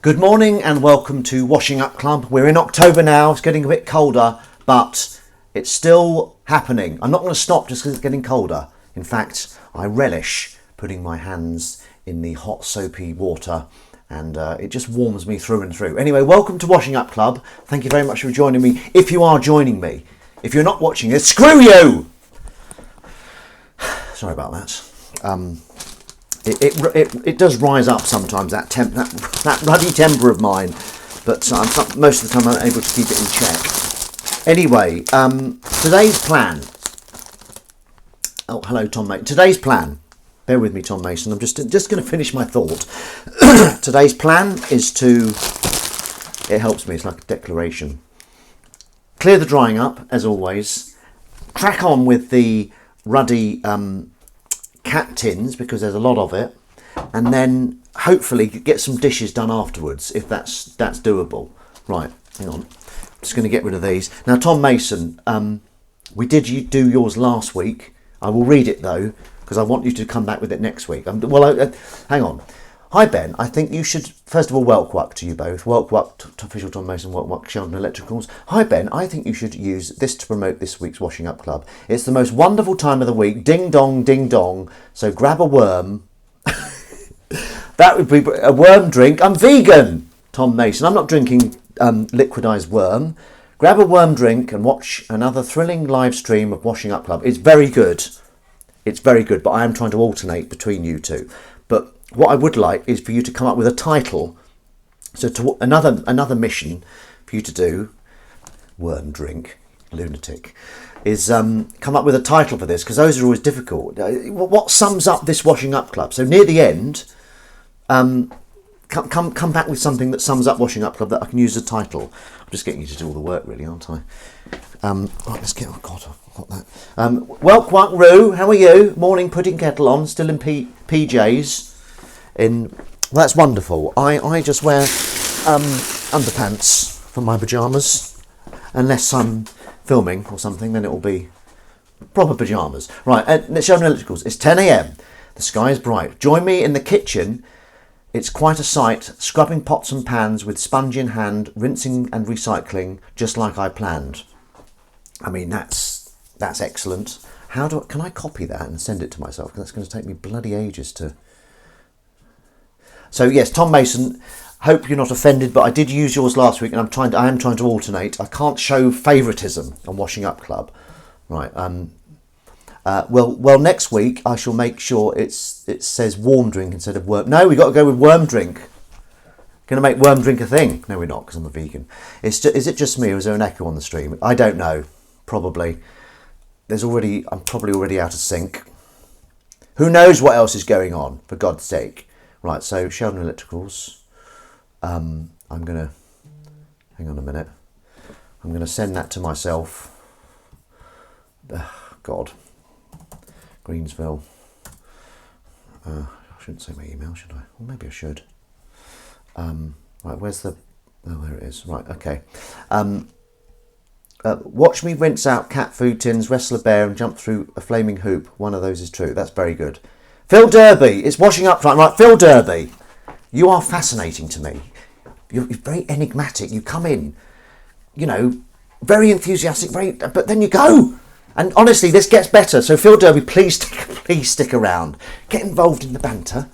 Good morning and welcome to Washing Up Club. We're in October now, it's getting a bit colder, but it's still happening. I'm not going to stop just because it's getting colder. In fact, I relish putting my hands in the hot soapy water and it just warms me through and through. Anyway, welcome to Washing Up Club. Thank you very much for joining me. If you are joining me, if you're not watching this, screw you! Sorry about that. It does rise up sometimes, that ruddy temper of mine, but most of the time I'm able to keep it in check. Anyway, today's plan. Oh, hello, Tom Mason. Today's plan. Bear with me, Tom Mason. I'm just going to finish my thought. Today's plan is to. It helps me. It's like a declaration. Clear the drying up, as always. Crack on with the ruddy cat tins because there's a lot of it, and then hopefully get some dishes done afterwards if that's doable. Right, hang on. I'm just going to get rid of these now. Tom Mason, we did do yours last week. I will read it though because I want you to come back with it next week. Hang on. Hi Ben, I think you should, first of all, welcome to you both. Welcome to official Tom Mason, welcome Sheldon Electricals. Hi Ben, I think you should use this to promote this week's Washing Up Club. It's the most wonderful time of the week, ding dong, so grab a worm. That would be a worm drink. I'm vegan, Tom Mason. I'm not drinking liquidised worm. Grab a worm drink and watch another thrilling live stream of Washing Up Club. It's very good. It's very good, but I am trying to alternate between you two. But what I would like is for you to come up with a title. So another mission for you to do, worm drink, lunatic, is come up with a title for this because those are always difficult. What sums up this Washing Up Club? So near the end, come back with something that sums up Washing Up Club that I can use as a title. I'm just getting you to do all the work, really, aren't I? Right, let's get. Oh God, I've got that. Well, Quack Roo, how are you? Morning, putting kettle on, still in PJs. Well, that's wonderful. I just wear underpants for my pyjamas, unless I'm filming or something. Then it will be proper pyjamas. Right, Sheldon Electricals. It's 10 a.m. The sky is bright. Join me in the kitchen. It's quite a sight. Scrubbing pots and pans with sponge in hand, rinsing and recycling, just like I planned. I mean, that's excellent. Can I copy that and send it to myself? Because that's going to take me bloody ages to. So yes, Tom Mason, hope you're not offended, but I did use yours last week and I am trying to alternate. I can't show favouritism on Washing Up Club. Right. Well, next week I shall make sure it says warm drink instead of worm. No, we got to go with worm drink. Going to make worm drink a thing. No, we're not because I'm a vegan. Is it just me or is there an echo on the stream? I don't know. Probably. I'm probably already out of sync. Who knows what else is going on, for God's sake. Right, so Sheldon Electricals, I'm going to, hang on a minute, I'm going to send that to myself, God, Greensville, I shouldn't say my email, should I? Well, maybe I should. Right, where's the, oh, there it is, right, okay. Watch me rinse out cat food tins, wrestle a bear and jump through a flaming hoop. One of those is true, that's very good. Phil Derby, it's Washing Up time. Right, Phil Derby, you are fascinating to me. You're very enigmatic. You come in, very enthusiastic, but then you go. And honestly, this gets better. So Phil Derby, please stick around. Get involved in the banter.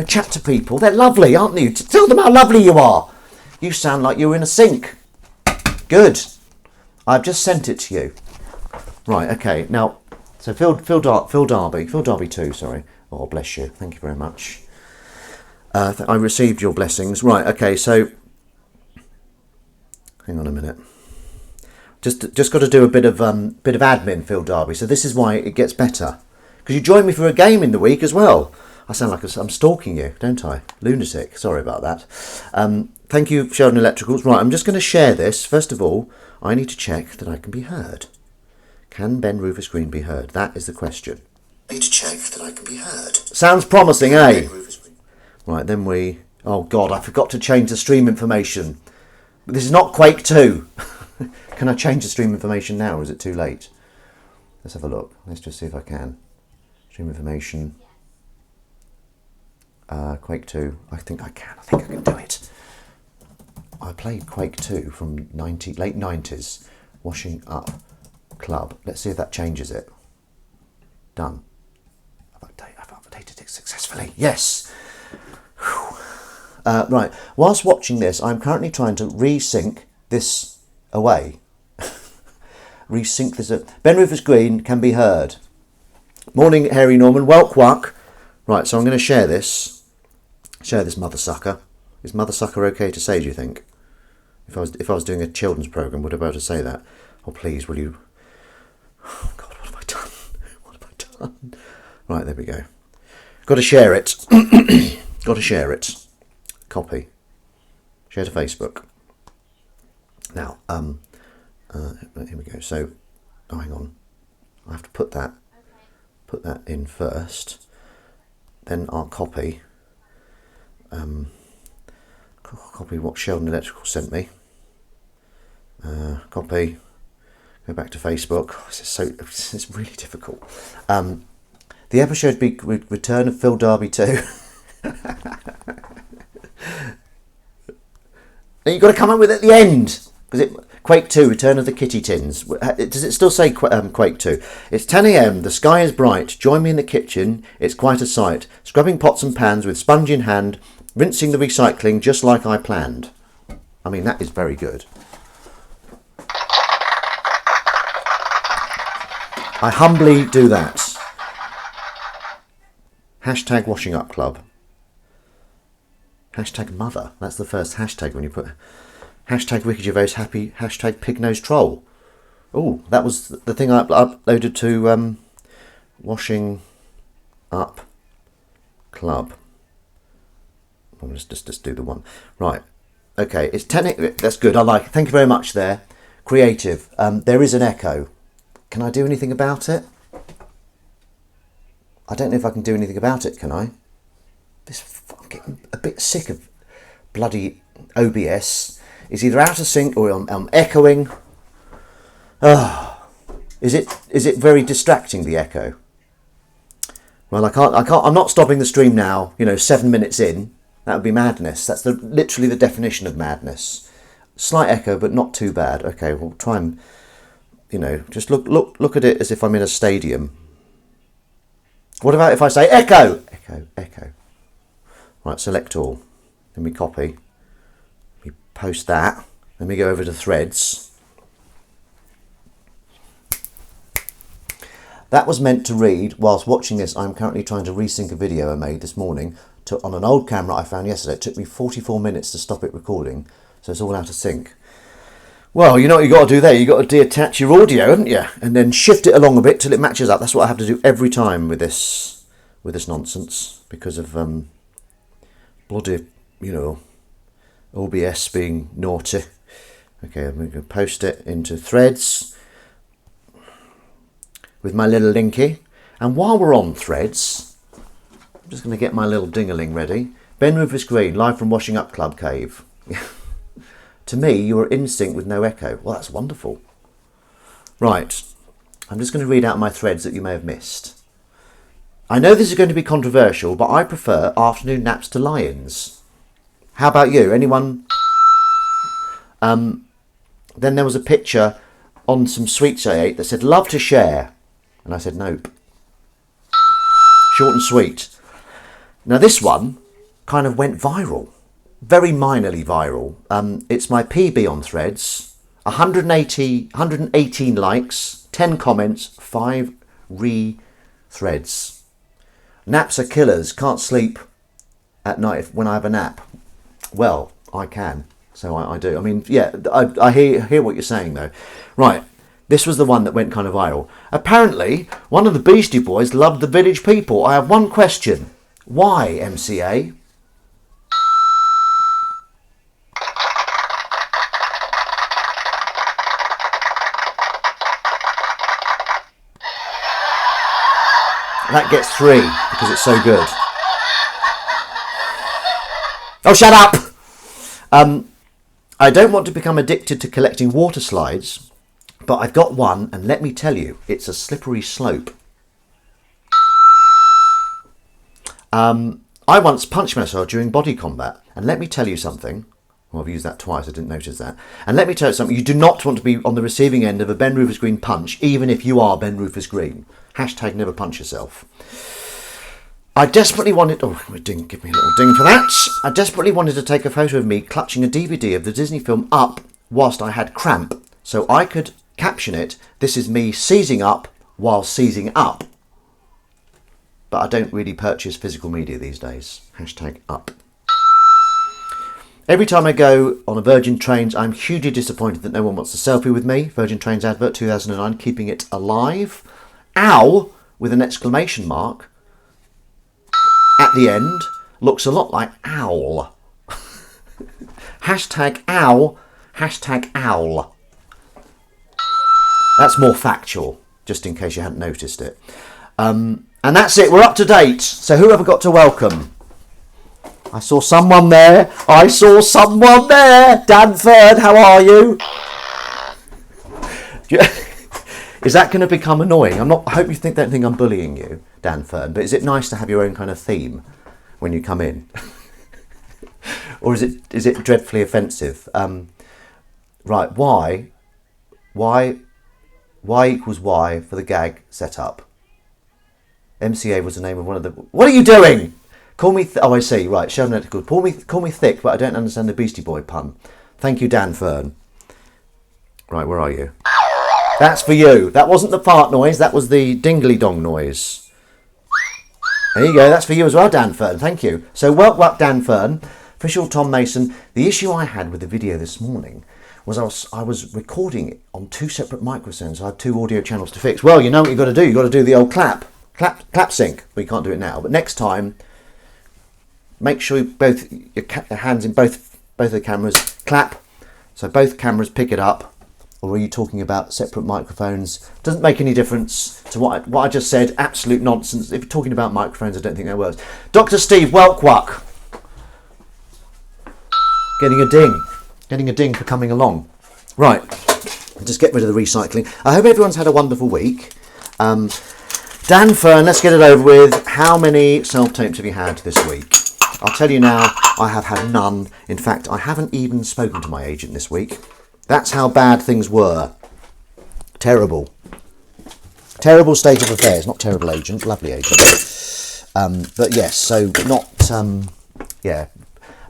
Chat to people. They're lovely, aren't they? Tell them how lovely you are. You sound like you're in a sink. Good. I've just sent it to you. Right, okay. Now, so Phil Derby 2, sorry. Oh, bless you. Thank you very much. I received your blessings. Right, okay, so hang on a minute. Just got to do a bit of admin, Phil Derby. So this is why it gets better. Because you joined me for a game in the week as well. I sound like I'm stalking you, don't I? Lunatic. Sorry about that. Thank you, Sheldon Electricals. Right, I'm just going to share this. First of all, I need to check that I can be heard. Can Ben Rufus Green be heard? That is the question. I need to check that I can be heard. Sounds promising, eh? Right, then we... Oh, God, I forgot to change the stream information. This is not Quake 2. Can I change the stream information now, or is it too late? Let's have a look. Let's just see if I can. Stream information. Quake 2. I think I can do it. played Quake 2 from late 90s. Washing Up Club. Let's see if that changes it. Done. I've updated it successfully. Yes. Right. Whilst watching this, I'm currently trying to resync this away. Resync this. Ben Rufus Green can be heard. Morning, Harry Norman. Welk Wuck. Right, so I'm going to share this. Share this mother sucker. Is mother sucker okay to say, do you think? If I was doing a children's programme, would I be able to say that? Oh, please, will you? Oh, God, what have I done? What have I done? Right, there we go. Got to share it. Got to share it. Copy. Share to Facebook. Now, here we go. So, oh, hang on. I have to put that in first. Then I'll copy. Copy what Sheldon Electrical sent me. Copy. Go back to Facebook. Oh, this is really difficult. The episode be Return of Phil Darby 2. And you've got to come up with it at the end. Because Quake 2, Return of the Kitty Tins. Does it still say Quake 2? It's 10 a.m, the sky is bright. Join me in the kitchen, it's quite a sight. Scrubbing pots and pans with sponge in hand. Rinsing the recycling just like I planned. I mean, that is very good. I humbly do that. Hashtag Washing Up Club. Hashtag mother. That's the first hashtag when you put... Hashtag Ricky Gervais happy. Hashtag Pig Nose Troll. Oh, that was the thing I uploaded to Washing Up Club. I'll just do the one. Right. Okay, it's 10... That's good, I like it. Thank you very much there. Creative. There is an echo. Can I do anything about it? I don't know if I can do anything about it, can I? I'm getting a bit sick of bloody OBS. It's either out of sync or I'm echoing. Oh, is it very distracting, the echo? Well, I can't. I'm not stopping the stream now. 7 minutes in. That would be madness. That's literally the definition of madness. Slight echo, but not too bad. Okay, we'll try and, just look at it as if I'm in a stadium. What about if I say echo? Echo, echo. Right, select all. Then we copy. We post that. Then we go over to Threads. That was meant to read, whilst watching this, I'm currently trying to resync a video I made this morning on an old camera I found yesterday. It took me 44 minutes to stop it recording, so it's all out of sync. Well, you know what you got to do there? You got to deattach your audio, haven't you? And then shift it along a bit till it matches up. That's what I have to do every time with this nonsense, because of bloody, OBS being naughty. Okay, I'm going to post it into Threads with my little linky. And while we're on Threads, I'm just going to get my little ding-a-ling ready. Ben Rufus Green, live from Washing Up Club Cave. To me, you are in sync with no echo. Well, that's wonderful. Right, I'm just going to read out my threads that you may have missed. I know this is going to be controversial, but I prefer afternoon naps to lions. How about you? Anyone? Then there was a picture on some sweets I ate that said, love to share. And I said, nope. Short and sweet. Now this one kind of went viral. Very minorly viral. It's my PB on Threads. 118 likes, 10 comments, 5 re-threads. Naps are killers. Can't sleep at night when I have a nap. Well, I can. So I do. I mean, yeah, I hear what you're saying, though. Right, this was the one that went kind of viral. Apparently, one of the Beastie Boys loved the Village People. I have one question. Why, MCA? That gets 3 because it's so good. Oh, shut up! I don't want to become addicted to collecting water slides, but I've got one, and let me tell you, it's a slippery slope. I once punched myself during body combat, and let me tell you something, Well, I've used that twice, I didn't notice that. And let me tell you something, you do not want to be on the receiving end of a Ben Rufus Green punch, even if you are Ben Rufus Green. Hashtag never punch yourself. I desperately wanted... Oh, give me a little ding for that. I desperately wanted to take a photo of me clutching a DVD of the Disney film Up whilst I had cramp, so I could caption it, "This is me seizing up while seizing up." But I don't really purchase physical media these days. Hashtag up. Every time I go on a Virgin Trains, I'm hugely disappointed that no one wants a selfie with me. Virgin Trains advert 2009, keeping it alive. Ow! With an exclamation mark at the end. Looks a lot like owl. Hashtag owl. Hashtag owl. That's more factual, just in case you hadn't noticed it. And that's it. We're up to date. So who have I got to welcome? I saw someone there. I saw someone there. Dan Ferd, how are you? Is that going to become annoying? I hope you don't think I'm bullying you, Dan Ferd. But is it nice to have your own kind of theme when you come in, or is it dreadfully offensive? Right. Y equals Y for the gag setup. MCA was the name of one of the... What are you doing? Call me... Oh, I see. Right. Sheldon Ethical. Call me thick, but I don't understand the Beastie Boy pun. Thank you, Dan Fern. Right, where are you? That's for you. That wasn't the fart noise. That was the dingly dong noise. There you go. That's for you as well, Dan Fern. Thank you. So, welcome, Dan Fern. Official Tom Mason. The issue I had with the video this morning was I was recording it on two separate microphones. I had two audio channels to fix. Well, you know what you've got to do. You've got to do the old clap sync. We can't do it now, but next time, make sure your hands in both of the cameras clap, so both cameras pick it up. Or are you talking about separate microphones? Doesn't make any difference to what I just said. Absolute nonsense. If you're talking about microphones, I don't think that works. Dr. Steve Welkwuck. Getting a ding for coming along. Right, just get rid of the recycling. I hope everyone's had a wonderful week. Dan Fern, let's get it over with. How many self-tapes have you had this week? I'll tell you now, I have had none. In fact, I haven't even spoken to my agent this week. That's how bad things were. Terrible. Terrible state of affairs. Not terrible agent, lovely agent. But yes, so not, yeah,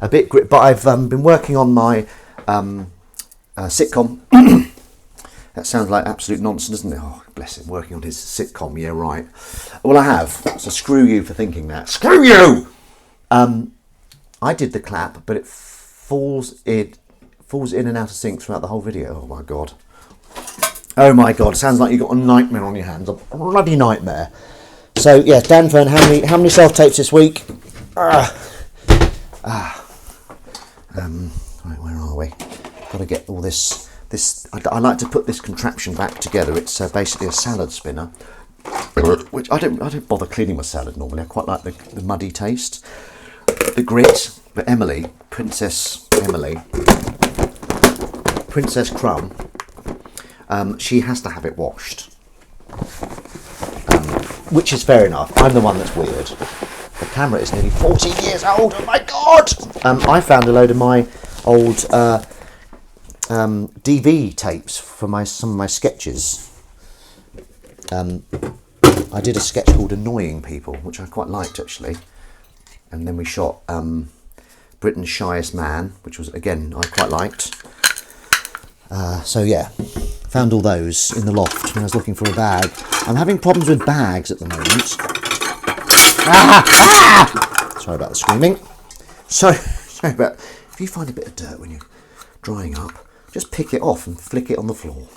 a bit grit. But I've been working on my sitcom. That sounds like absolute nonsense, doesn't it? Oh, bless him, working on his sitcom. Yeah, right. Well, I have. So screw you for thinking that. Screw you! I did the clap, but it falls in and out of sync throughout the whole video. Oh my god. Oh my god. Sounds like you've got a nightmare on your hands. A bloody nightmare. So yeah, Dan Fern, how many self-tapes this week? Right, where are we? Got to get all this. I like to put this contraption back together. It's basically a salad spinner, which I don't bother cleaning my salad normally. I quite like the muddy taste, the grit. But Princess Crumb, she has to have it washed, which is fair enough. I'm the one that's weird. The camera is nearly 14 years old. Oh my god! I found a load of my old DV tapes for some of my sketches. I did a sketch called Annoying People, which I quite liked actually, and then we shot Britain's Shyest Man, which was, again, I quite liked. So yeah, found all those in the loft when I was looking for a bag. I'm having problems with bags at the moment. Sorry about the screaming. Sorry about... If you find a bit of dirt when you're drying up, just pick it off and flick it on the floor.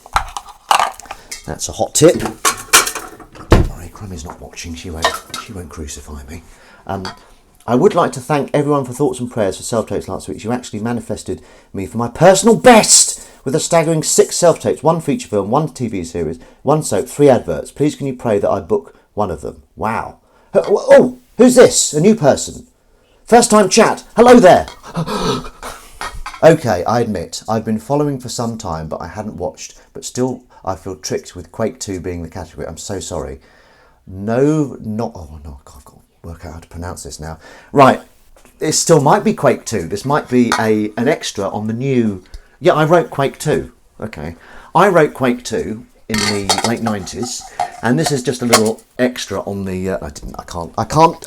That's a hot tip. Don't worry, Crummy's not watching. She won't crucify me. I would like to thank everyone for thoughts and prayers for self-tapes last week. You actually manifested me for my personal best with a staggering 6 self-tapes, 1 feature film, 1 TV series, 1 soap, 3 adverts. Please can you pray that I book one of them? Wow. Oh, who's this? A new person. First time chat. Hello there. Okay, I admit, I've been following for some time, but I hadn't watched. But still, I feel tricked with Quake 2 being the category. I'm so sorry. Oh no, God, I've got to work out how to pronounce this now. Right, It still might be Quake 2. This might be an extra on the new... Yeah, I wrote Quake 2. Okay. I wrote Quake 2 in the late 90s, and this is just a little extra on the... I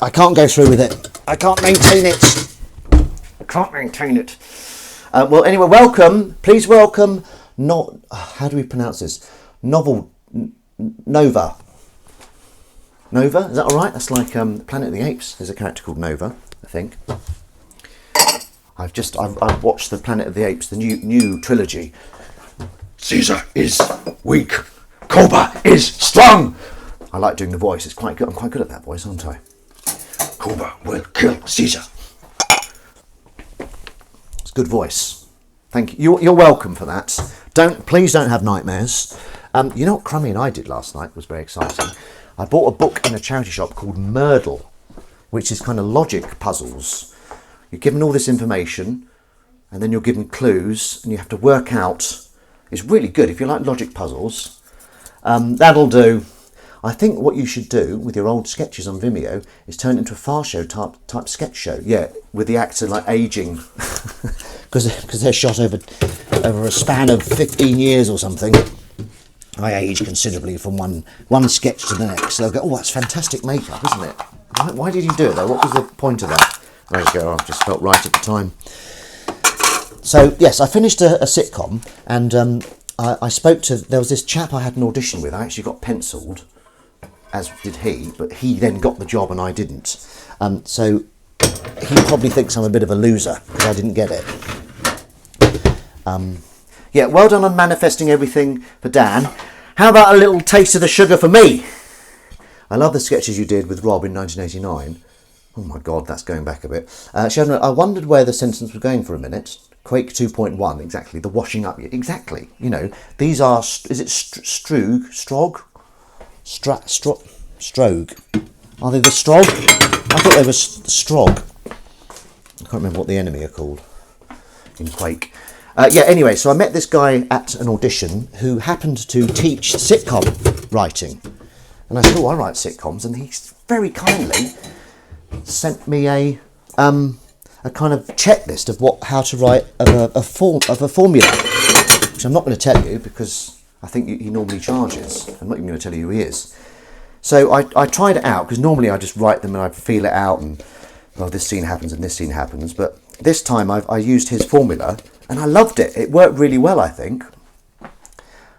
can't go through with it. I can't maintain it. I can't maintain it. Well, anyway, welcome. Please welcome... how do we pronounce this? Nova. Nova, is that all right? That's like Planet of the Apes. There's a character called Nova, I think. I've watched the Planet of the Apes, the new trilogy. Caesar is weak. Koba is strong. I like doing the voice. It's quite good. I'm quite good at that voice, aren't I? Koba will kill Caesar. It's a good voice. Thank you. You're welcome for that. Please don't have nightmares. You know what Crummy and I did last night was very exciting. I bought a book in a charity shop called Merdle, which is kind of logic puzzles. You're given all this information, and then you're given clues, and you have to work out. It's really good if you like logic puzzles. That'll do. I think what you should do with your old sketches on Vimeo is turn it into a Far Show type sketch show. Yeah, with the actor like aging, because they're shot over a span of 15 years or something. I age considerably from one sketch to the next. They'll go, oh, that's fantastic makeup, isn't it? Why did you do it though? What was the point of that? There you go, I just felt right at the time. So, yes, I finished a sitcom, and I spoke to... There was this chap I had an audition with. I actually got penciled, as did he, but he then got the job and I didn't. So he probably thinks I'm a bit of a loser because I didn't get it. Yeah, well done on manifesting everything for Dan. How about a little taste of the sugar for me? I love the sketches you did with Rob in 1989. Oh my God, that's going back a bit. Sharon, I wondered where the sentence was going for a minute. Quake 2.1, exactly. The washing up, exactly. You know, these are, is it Strog? Strogue. Are they the Strog? I thought they were Strog. I can't remember what the enemy are called in Quake. Yeah, anyway, so I met this guy at an audition who happened to teach sitcom writing. And I said, oh, I write sitcoms. And he very kindly sent me a kind of checklist of how to write a formula, which I'm not going to tell you because I think he normally charges. I'm not even going to tell you who he is. So I tried it out because normally I just write them and I feel it out and, well, this scene happens and this scene happens. But this time I used his formula and I loved it. It worked really well, I think.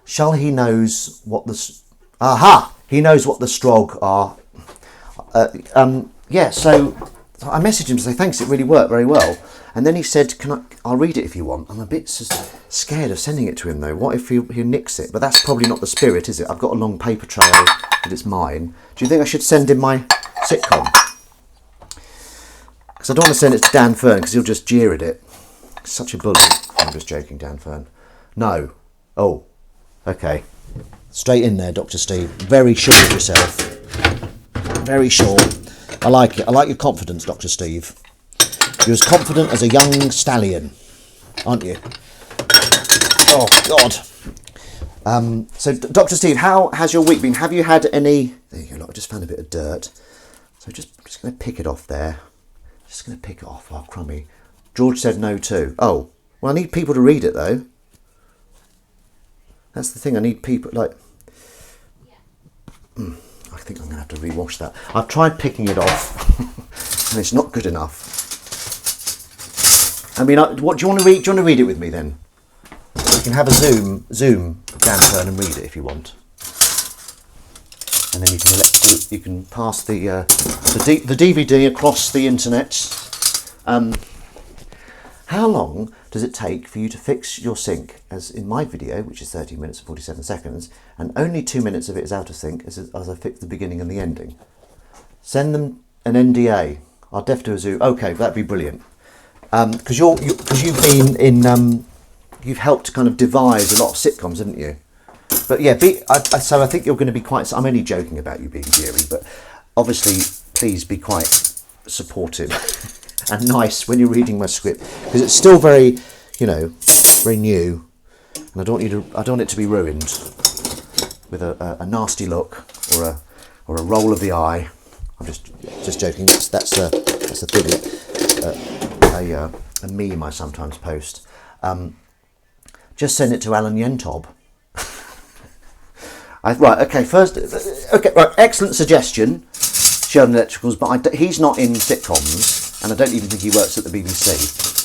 Shall he knows what the... Aha! He knows what the Strog are. Yeah, so I messaged him to say, thanks, it really worked very well. And then he said, I'll read it if you want. I'm a bit scared of sending it to him, though. What if he nicks it? But that's probably not the spirit, is it? I've got a long paper trail that it's mine. Do you think I should send him my sitcom? Because I don't want to send it to Dan Fern, because he'll just jeer at it. Such a bully. I'm just joking, Dan Fern. No. Oh, okay. Straight in there, Dr. Steve. Very sure of yourself. Very sure. I like it. I like your confidence, Dr. Steve. You're as confident as a young stallion, aren't you? Oh, God. So, Dr. Steve, how has your week been? Have you had any... There you go, look, I just found a bit of dirt. So just going to pick it off there. Just going to pick it off. Oh, crummy. George said no too. Oh, well, I need people to read it, though. That's the thing. I need people, like... I think I'm going to have to rewash that. I've tried picking it off, and it's not good enough. I mean, what do you want to read? Do you want to read it with me then? You can have a zoom down turn and read it if you want, and then you can pass the DVD across the internet. How long does it take for you to fix your sync? As in my video, which is 30 minutes and 47 seconds, and only 2 minutes of it is out of sync as I fix the beginning and the ending. Send them an NDA. I'll def do a zoom. Okay, that'd be brilliant. Because you've been in, you've helped kind of devise a lot of sitcoms, haven't you? But yeah, so I think you're going to be quite. I'm only joking about you being jeery, but obviously, please be quite supportive and nice when you're reading my script, because it's still very, very new, and I don't want it to be ruined with a nasty look or a roll of the eye. I'm just joking. That's the thing. a meme I sometimes post. Just send it to Alan Yentob. Right, okay, right, excellent suggestion, Sheldon Electricals, but he's not in sitcoms, and I don't even think he works at the BBC.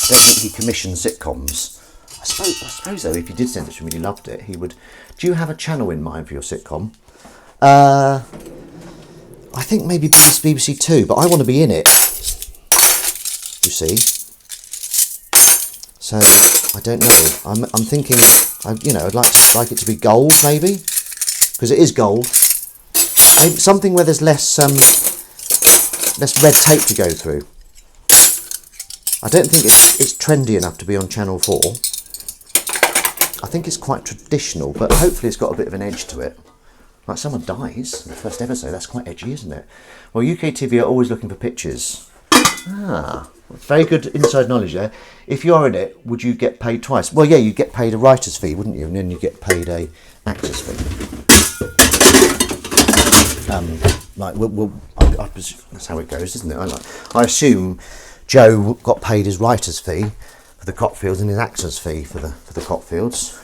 I don't think he commissions sitcoms. I suppose though, if you did send it to him and he loved it, he would. Do you have a channel in mind for your sitcom? I think maybe BBC Two, but I want to be in it. You see, so I don't know. I'm thinking, I'd like it to be gold, maybe, because it is gold. Maybe something where there's less red tape to go through. I don't think it's trendy enough to be on Channel 4. I think it's quite traditional, but hopefully it's got a bit of an edge to it. Like someone dies in the first episode, that's quite edgy, isn't it? Well, UK TV are always looking for pictures. Very good inside knowledge there. If you're in it, would you get paid twice? Well, yeah, you'd get paid a writer's fee, wouldn't you? And then you get paid a actor's fee. That's how it goes, isn't it? I assume Joe got paid his writer's fee for the Cockfields and his actor's fee for the Cockfields.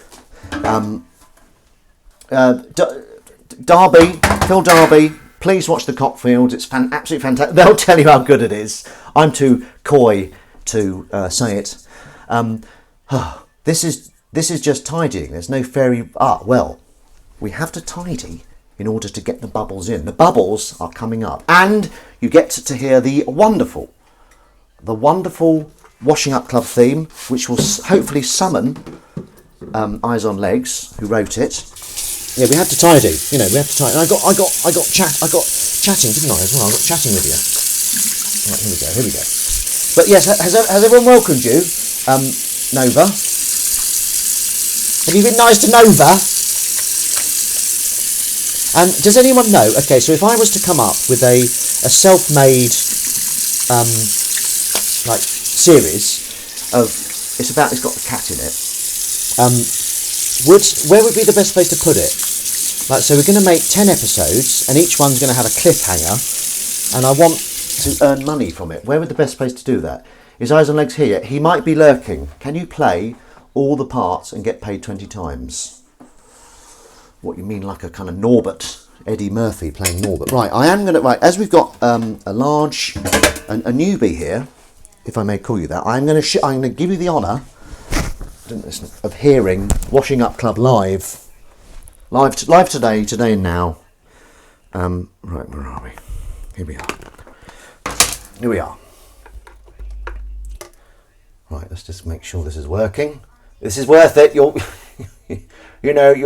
Phil Darby, please watch the Cockfields. It's absolutely fantastic. They'll tell you how good it is. I'm too coy to say it. This is just tidying. There's no fairy. Well, we have to tidy in order to get the bubbles in. The bubbles are coming up, and you get to hear the wonderful Washing Up Club theme, which will hopefully summon Eyes on Legs, who wrote it. Yeah, we had to tidy. We have to tidy. And I got chatting, didn't I? As well, I got chatting with you. Right, here we go. But yes, has everyone welcomed you, Nova? Have you been nice to Nova? And does anyone know? Okay, so if I was to come up with a self-made series of it's got a cat in it. Where would be the best place to put it? So we're going to make 10 episodes, and each one's going to have a cliffhanger, and I want to earn money from it. Where would the best place to do that? Is Eyes on Legs here? He might be lurking. Can you play all the parts and get paid 20 times? What, you mean like a kind of Norbert, Eddie Murphy playing Norbert? Right, I am going to, as we've got a newbie here, if I may call you that, I'm going to give you the honour of hearing Washing Up Club live today and now. Right, where are we? Here we are. Right, let's just make sure this is working. This is worth it. You'll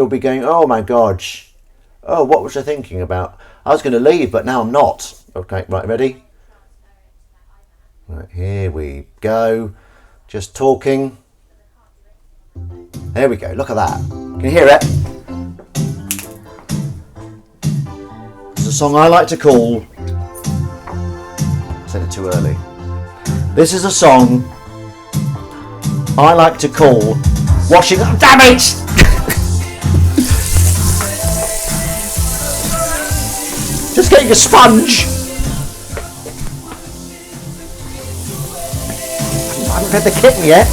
be going, oh my gosh. Oh, what was I thinking about? I was going to leave, but now I'm not. Okay, right, ready? Right, here we go. Just talking. There we go, look at that. Can you hear it? It's a song I like to call... I said it too early. This is a song I like to call Washing Up... Damn it! Just getting a sponge. I haven't fed the kitten yet.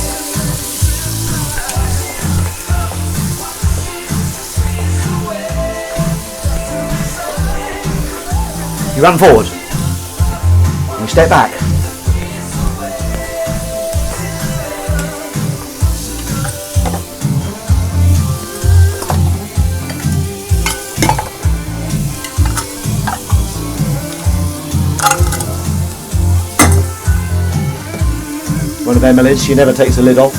You run forward. And you step back. One of Emily's, she never takes the lid off.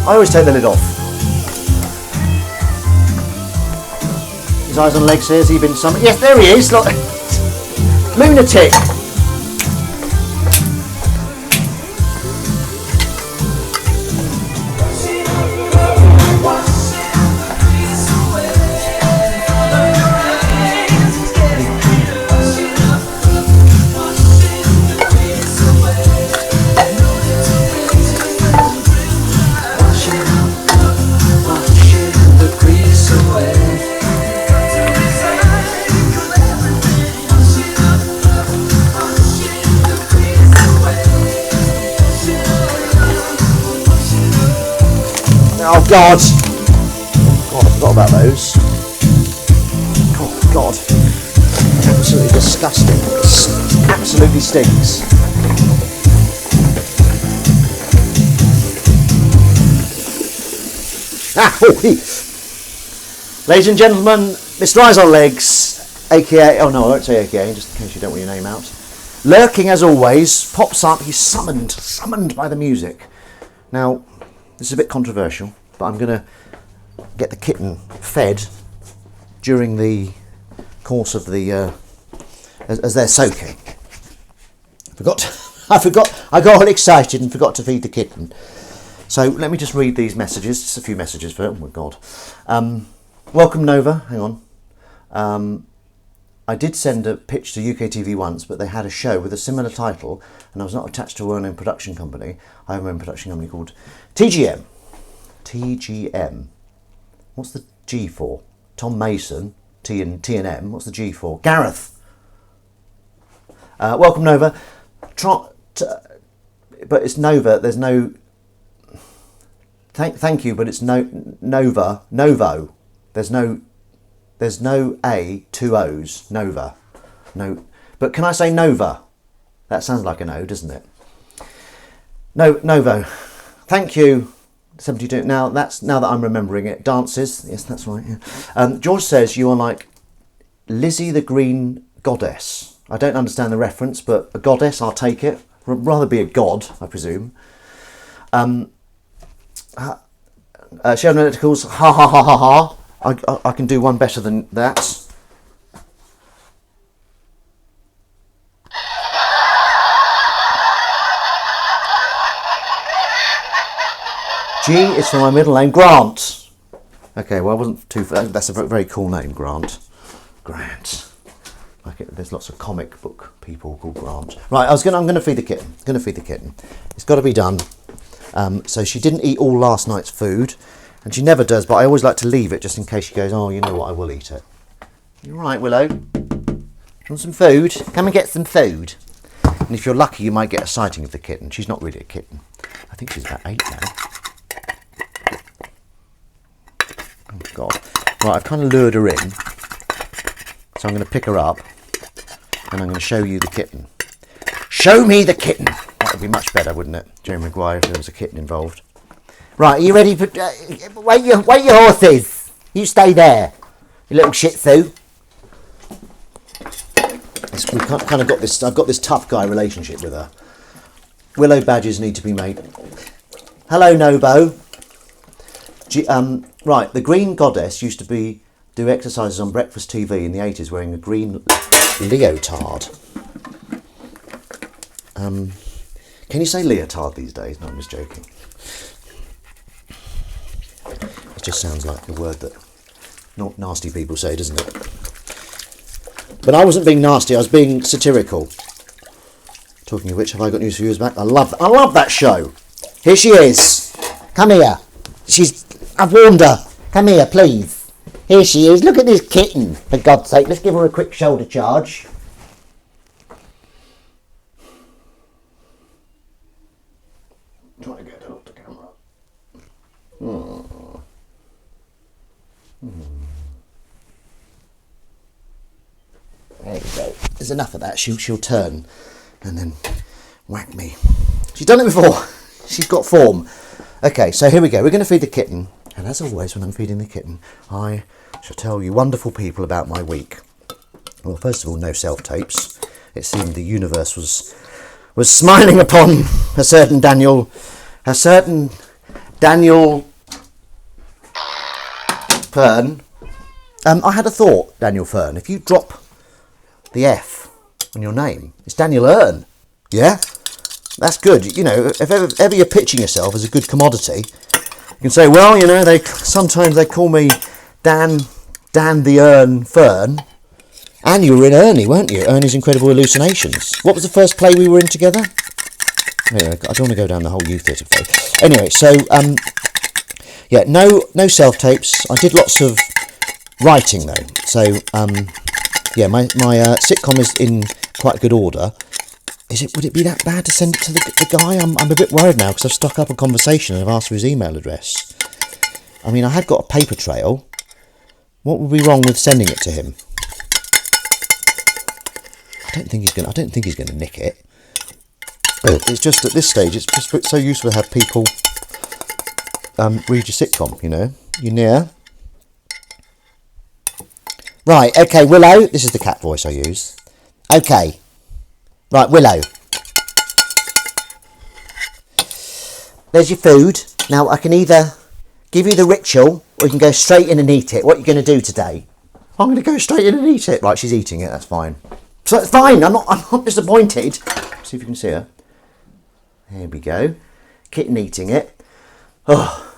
I always take the lid off. His Eyes on Legs here, has he been summoned? Yes, there he is! Look. Lunatic! Oh God! God, I forgot about those. Oh God! Absolutely disgusting. Absolutely stinks. Ah, ladies and gentlemen, Mr. Eyes on Legs, aka, oh no, I won't say aka, just in case you don't want your name out. Lurking as always, pops up, he's summoned by the music. Now, this is a bit controversial, but I'm going to get the kitten fed during the course of the, as they're soaking. I got all excited and forgot to feed the kitten. So let me just read these messages, just a few messages for, oh my God. Welcome Nova, hang on. I did send a pitch to UK TV once, but they had a show with a similar title and I was not attached to a well-known production company. I have my own production company called TGM. TGM. What's the G for? Tom Mason, T and M. What's the G for? Gareth. Welcome Nova. But it's Nova, there's no... Thank you, but it's Novo. There's no A, two O's. Nova. No, but can I say Nova? That sounds like an O, doesn't it? No, Novo. Thank you. 72. Now that I'm remembering it. Dances. Yes, that's right. Yeah. George says you are like Lizzie the Green Goddess. I don't understand the reference, but a goddess, I'll take it. Rather be a god, I presume. Sheldon Electricals, ha ha ha ha ha. I can do one better than that. G is for my middle name, Grant. Okay, well I wasn't too... That's a very cool name, Grant. Grant. Like there's lots of comic book people called Grant. Right, I'm going to feed the kitten. It's got to be done. So she didn't eat all last night's food, and she never does, but I always like to leave it just in case she goes, oh, you know what, I will eat it. You're right, Willow. Do you want some food? Come and get some food. And if you're lucky, you might get a sighting of the kitten. She's not really a kitten. I think she's about 8 now. Oh, God. Right, I've kind of lured her in. So I'm going to pick her up, and I'm going to show you the kitten. Show me the kitten! That would be much better, wouldn't it, Jerry Maguire, if there was a kitten involved. Right, are you ready for... wait your horses! You stay there, you little shih tzu. We've kind of got this... I've got this tough guy relationship with her. Willow badges need to be made. Hello, Nobo. Right, the Green Goddess used to do exercises on breakfast TV in the 80s wearing a green leotard. Can you say leotard these days? No, I'm just joking. It just sounds like a word that not nasty people say, doesn't it? But I wasn't being nasty, I was being satirical. Talking of which, have I got news for you back? I love that show. Here she is. Come here. I've warned her. Come here, please. Here she is. Look at this kitten. For God's sake, let's give her a quick shoulder charge. Try to get her off the camera. Oh. There you go. There's enough of that. She'll turn and then whack me. She's done it before. She's got form. Okay, so here we go. We're going to feed the kitten. And as always, when I'm feeding the kitten, I shall tell you wonderful people about my week. Well, first of all, no self-tapes. It seemed the universe was smiling upon a certain Daniel Fern. I had a thought, Daniel Fern. If you drop the F on your name, it's Daniel Earn. Yeah? That's good. You know, if ever you're pitching yourself as a good commodity, you can say, well, you know, sometimes they call me Dan the Earn Fern. And you were in Ernie, weren't you? Ernie's Incredible Hallucinations. What was the first play we were in together? Anyway, I don't want to go down the whole youth theatre thing. Anyway, so yeah, no self tapes. I did lots of writing though. So yeah, my sitcom is in quite good order. Would it be that bad to send it to the guy? I'm a bit worried now because I've stuck up a conversation and I've asked for his email address. I mean, I had got a paper trail. What would be wrong with sending it to him? I don't think he's gonna nick it. It's just at this stage, it's just so useful to have people read your sitcom. You know, you near. Right. Okay, Willow. This is the cat voice I use. Okay. Right, Willow. There's your food. Now I can either give you the ritual or you can go straight in and eat it. What are you going to do today? I'm going to go straight in and eat it. Right, she's eating it. That's fine. So it's fine. I'm not disappointed. See if you can see her. There we go. Kitten eating it. Oh.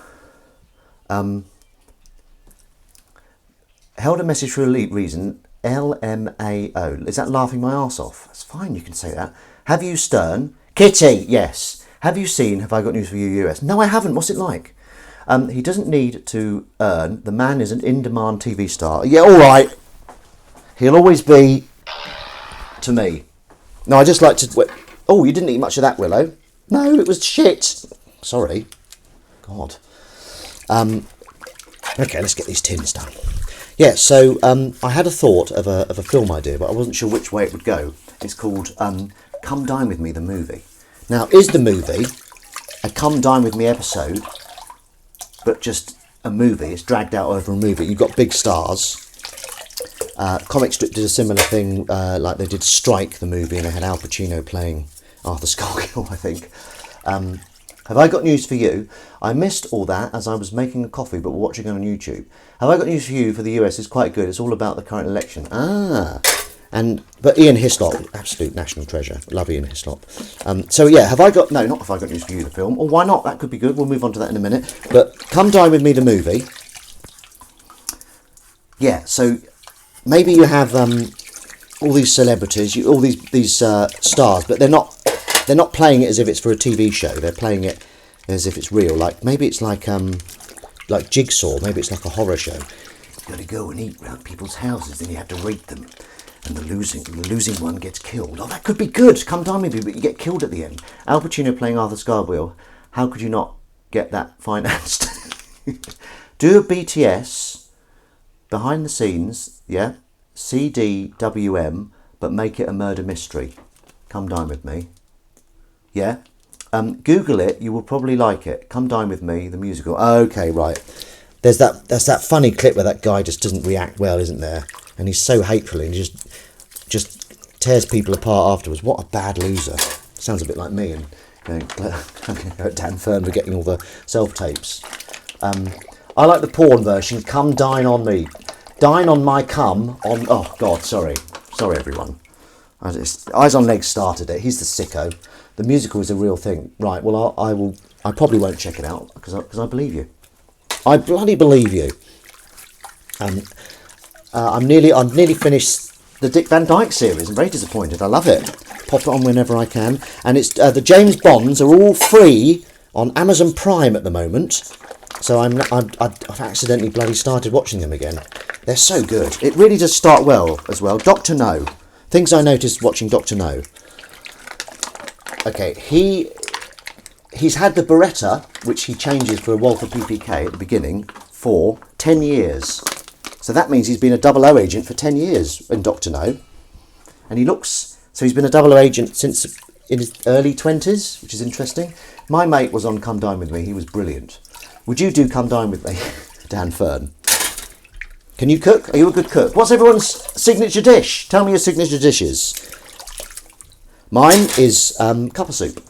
Held a message for a reason. LMAO. Is that laughing my arse off? That's fine. You can say that. Have you Stern? Kitty. Yes. Have you seen Have I Got News for You US? No, I haven't. What's it like? He doesn't need to earn. The man is an in-demand TV star. Yeah, all right. He'll always be to me. No, I just like to... Oh, you didn't eat much of that, Willow. No, it was shit. Sorry. God. Okay, let's get these tins done. Yeah, so I had a thought of a film idea, but I wasn't sure which way it would go. It's called Come Dine With Me, the movie. Now, is the movie a Come Dine With Me episode, but just a movie? It's dragged out over a movie. You've got big stars. Comic Strip did a similar thing, like they did Strike, the movie, and they had Al Pacino playing Arthur Scargill, I think. Have I Got News for You? I missed all that as I was making a coffee, but watching on YouTube. Have I Got News for You for the US is quite good. It's all about the current election. But Ian Hislop, absolute national treasure. Love Ian Hislop. So yeah, Have I Got News for You, the film, or why not? That could be good. We'll move on to that in a minute. But Come Dine With Me, the movie. Yeah, so maybe you have all these celebrities, all these stars, but they're not playing it as if it's for a TV show. They're playing it as if it's real. Like maybe it's like Jigsaw. Maybe it's like a horror show. You've got to go and eat round people's houses, then you have to rate them, and the losing one gets killed. Oh, that could be good. Come Dine With Me, but you get killed at the end. Al Pacino playing Arthur Scargill. How could you not get that financed? Do a BTS behind the scenes, yeah, CDWM, but make it a murder mystery. Come Dine With Me. Yeah. Google it. You will probably like it. Come Dine With Me, the musical. Okay, right. There's that funny clip where that guy just doesn't react well, isn't there? And he's so hateful and he just tears people apart afterwards. What a bad loser. Sounds a bit like me and Dan Fern for getting all the self-tapes. I like the porn version. Come Dine On Me. Dine on my cum on... Oh, God, sorry. Sorry, everyone. Eyes on Legs started it. He's the sicko. The musical is a real thing. Right, well, I probably won't check it out because I believe you. I bloody believe you. I'm nearly finished the Dick Van Dyke series. I'm very disappointed. I love it. Pop it on whenever I can. And it's the James Bonds are all free on Amazon Prime at the moment. So I've accidentally bloody started watching them again. They're so good. It really does start well as well. Dr. No. Things I noticed watching Dr. No. Okay, he's had the Beretta, which he changes for a Walther PPK at the beginning, for 10 years. So that means he's been a 00 agent for 10 years in Dr. No. And he's been a 00 agent since in his early 20s, which is interesting. My mate was on Come Dine With Me. He was brilliant. Would you do Come Dine With Me, Dan Fern? Can you cook? Are you a good cook? What's everyone's signature dish? Tell me your signature dishes. Mine is copper soup.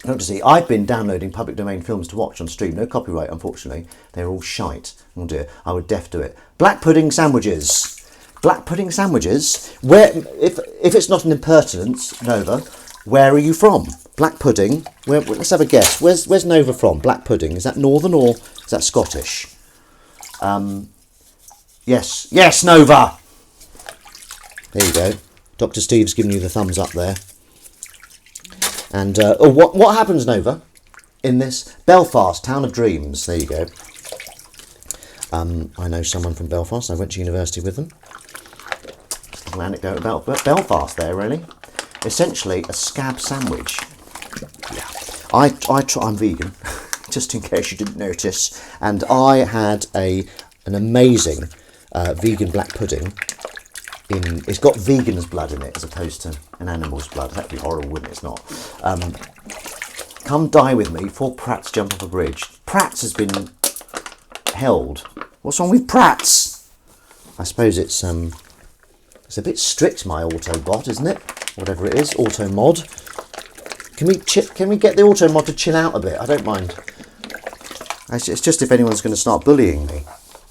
Don't you see? I've been downloading public domain films to watch on stream. No copyright, unfortunately. They're all shite. Oh dear, I would do it. Black pudding sandwiches. Black pudding sandwiches. Where, if it's not an impertinence, Nova, where are you from? Black pudding. Let's have a guess. Where's Nova from? Black pudding. Is that Northern or is that Scottish? Yes, Nova. There you go. Dr. Steve's giving you the thumbs up there. And what happens, Nova, in this? Belfast, Town of Dreams. There you go. I know someone from Belfast. I went to university with them. An anecdote about Belfast there, really. Essentially, a scab sandwich. Yeah. I'm vegan. just in case you didn't notice. And I had an amazing vegan black pudding. It's got vegan's blood in it as opposed to an animal's blood. That'd be horrible, wouldn't it? It's not. Come die with me before Pratt's jump off a bridge. Pratt's has been held. What's wrong with Pratt's? I suppose it's a bit strict, my Autobot, isn't it? Whatever it is, Auto Mod. Can we get the Auto Mod to chill out a bit? I don't mind. It's just if anyone's going to start bullying me,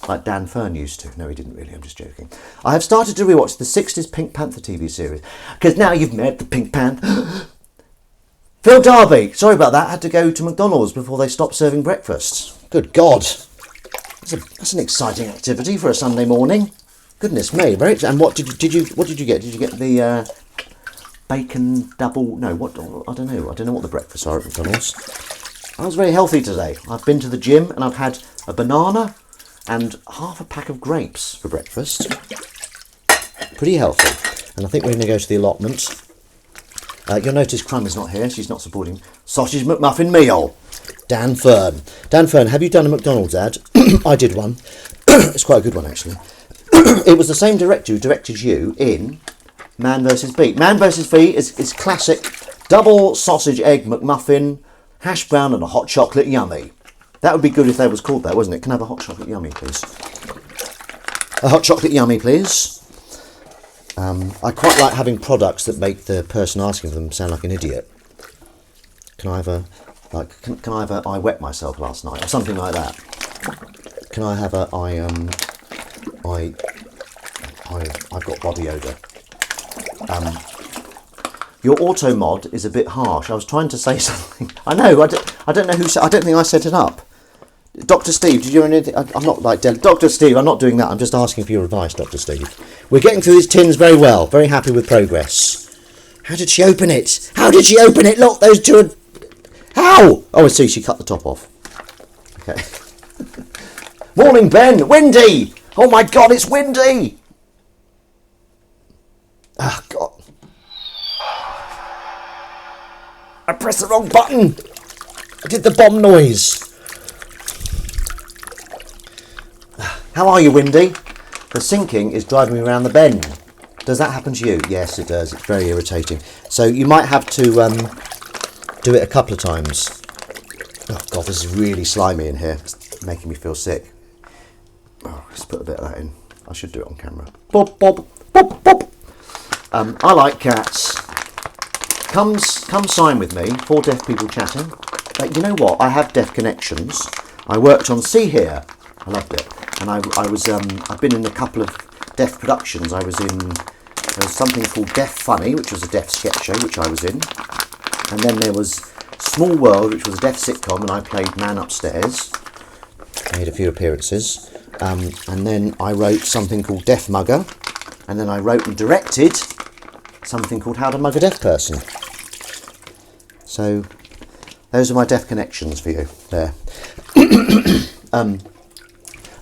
like Dan Fern used to. No, he didn't really. I'm just joking. I have started to rewatch the 60s Pink Panther TV series because now you've met the Pink Panther. Phil Darby, sorry about that. Had to go to McDonald's before they stopped serving breakfast. Good God, that's an exciting activity for a Sunday morning. Goodness me, right? And what did you get? Did you get the bacon double? No, what? I don't know. I don't know what the breakfasts are at McDonald's. I was very healthy today. I've been to the gym and I've had a banana and half a pack of grapes for breakfast. Pretty healthy. And I think we're going to go to the allotment. You'll notice Crumb is not here. She's not supporting Sausage McMuffin meal. Dan Fern. Dan Fern, have you done a McDonald's ad? I did one. It's quite a good one, actually. It was the same director who directed you in Man vs. Bee. Man vs. Bee is classic double sausage egg McMuffin, hash brown and a hot chocolate yummy. That would be good if they was called that, wasn't it? Can I have a hot chocolate yummy, please? A hot chocolate yummy, please. I quite like having products that make the person asking for them sound like an idiot. Can I have a I wet myself last night or something like that? Can I have a I've got body odour. Your auto mod is a bit harsh. I was trying to say something. I know. I don't know who. I don't think I set it up. Dr. Steve, did you do anything? I'm not like Dr. Steve. I'm not doing that. I'm just asking for your advice, Dr. Steve. We're getting through these tins very well. Very happy with progress. How did she open it? How did she open it? Look, those two are... How? Oh, I see. She cut the top off. Okay. Morning, Ben. Windy. Oh my God, it's windy. Oh God. I pressed the wrong button. I did the bomb noise. How are you, Windy? The sinking is driving me around the bend. Does that happen to you? Yes, it does. It's very irritating. So you might have to do it a couple of times. Oh God, this is really slimy in here. It's making me feel sick. Oh, let's put a bit of that in. I should do it on camera. Bob, bob, bob, bob. I like cats. Come sign with me. 4 deaf people chatting. You know what? I have deaf connections. I worked on See Here. I loved it. And I've been in a couple of deaf productions. There was something called Deaf Funny, which was a deaf sketch show, which I was in. And then there was Small World, which was a deaf sitcom, and I played Man Upstairs. Made a few appearances. And then I wrote something called Deaf Mugger. And then I wrote and directed something called How to Mug a Deaf Person. So those are my deaf connections for you there.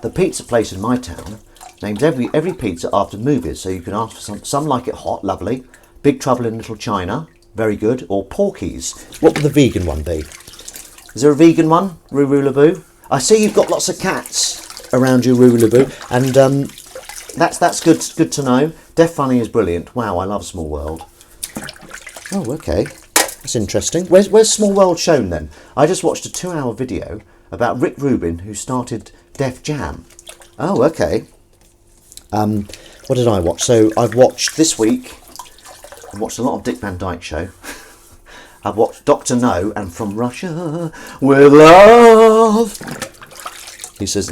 The pizza place in my town names every pizza after movies, so you can ask for some like it hot, lovely, Big Trouble in Little China, very good, or Porky's. What would the vegan one be? Is there a vegan one? Roo-roo-la-boo? I see you've got lots of cats around you, Roo-roo-la-boo, and that's good to know. Deaf Funny is brilliant. Wow, I love Small World. Oh, okay, that's interesting. Where's Small World shown then? I just watched a 2-hour video about Rick Rubin, who started Def Jam. Oh, okay. What did I watch? So I've watched this week. I've watched a lot of Dick Van Dyke Show. I've watched Dr. No and From Russia with Love. He says,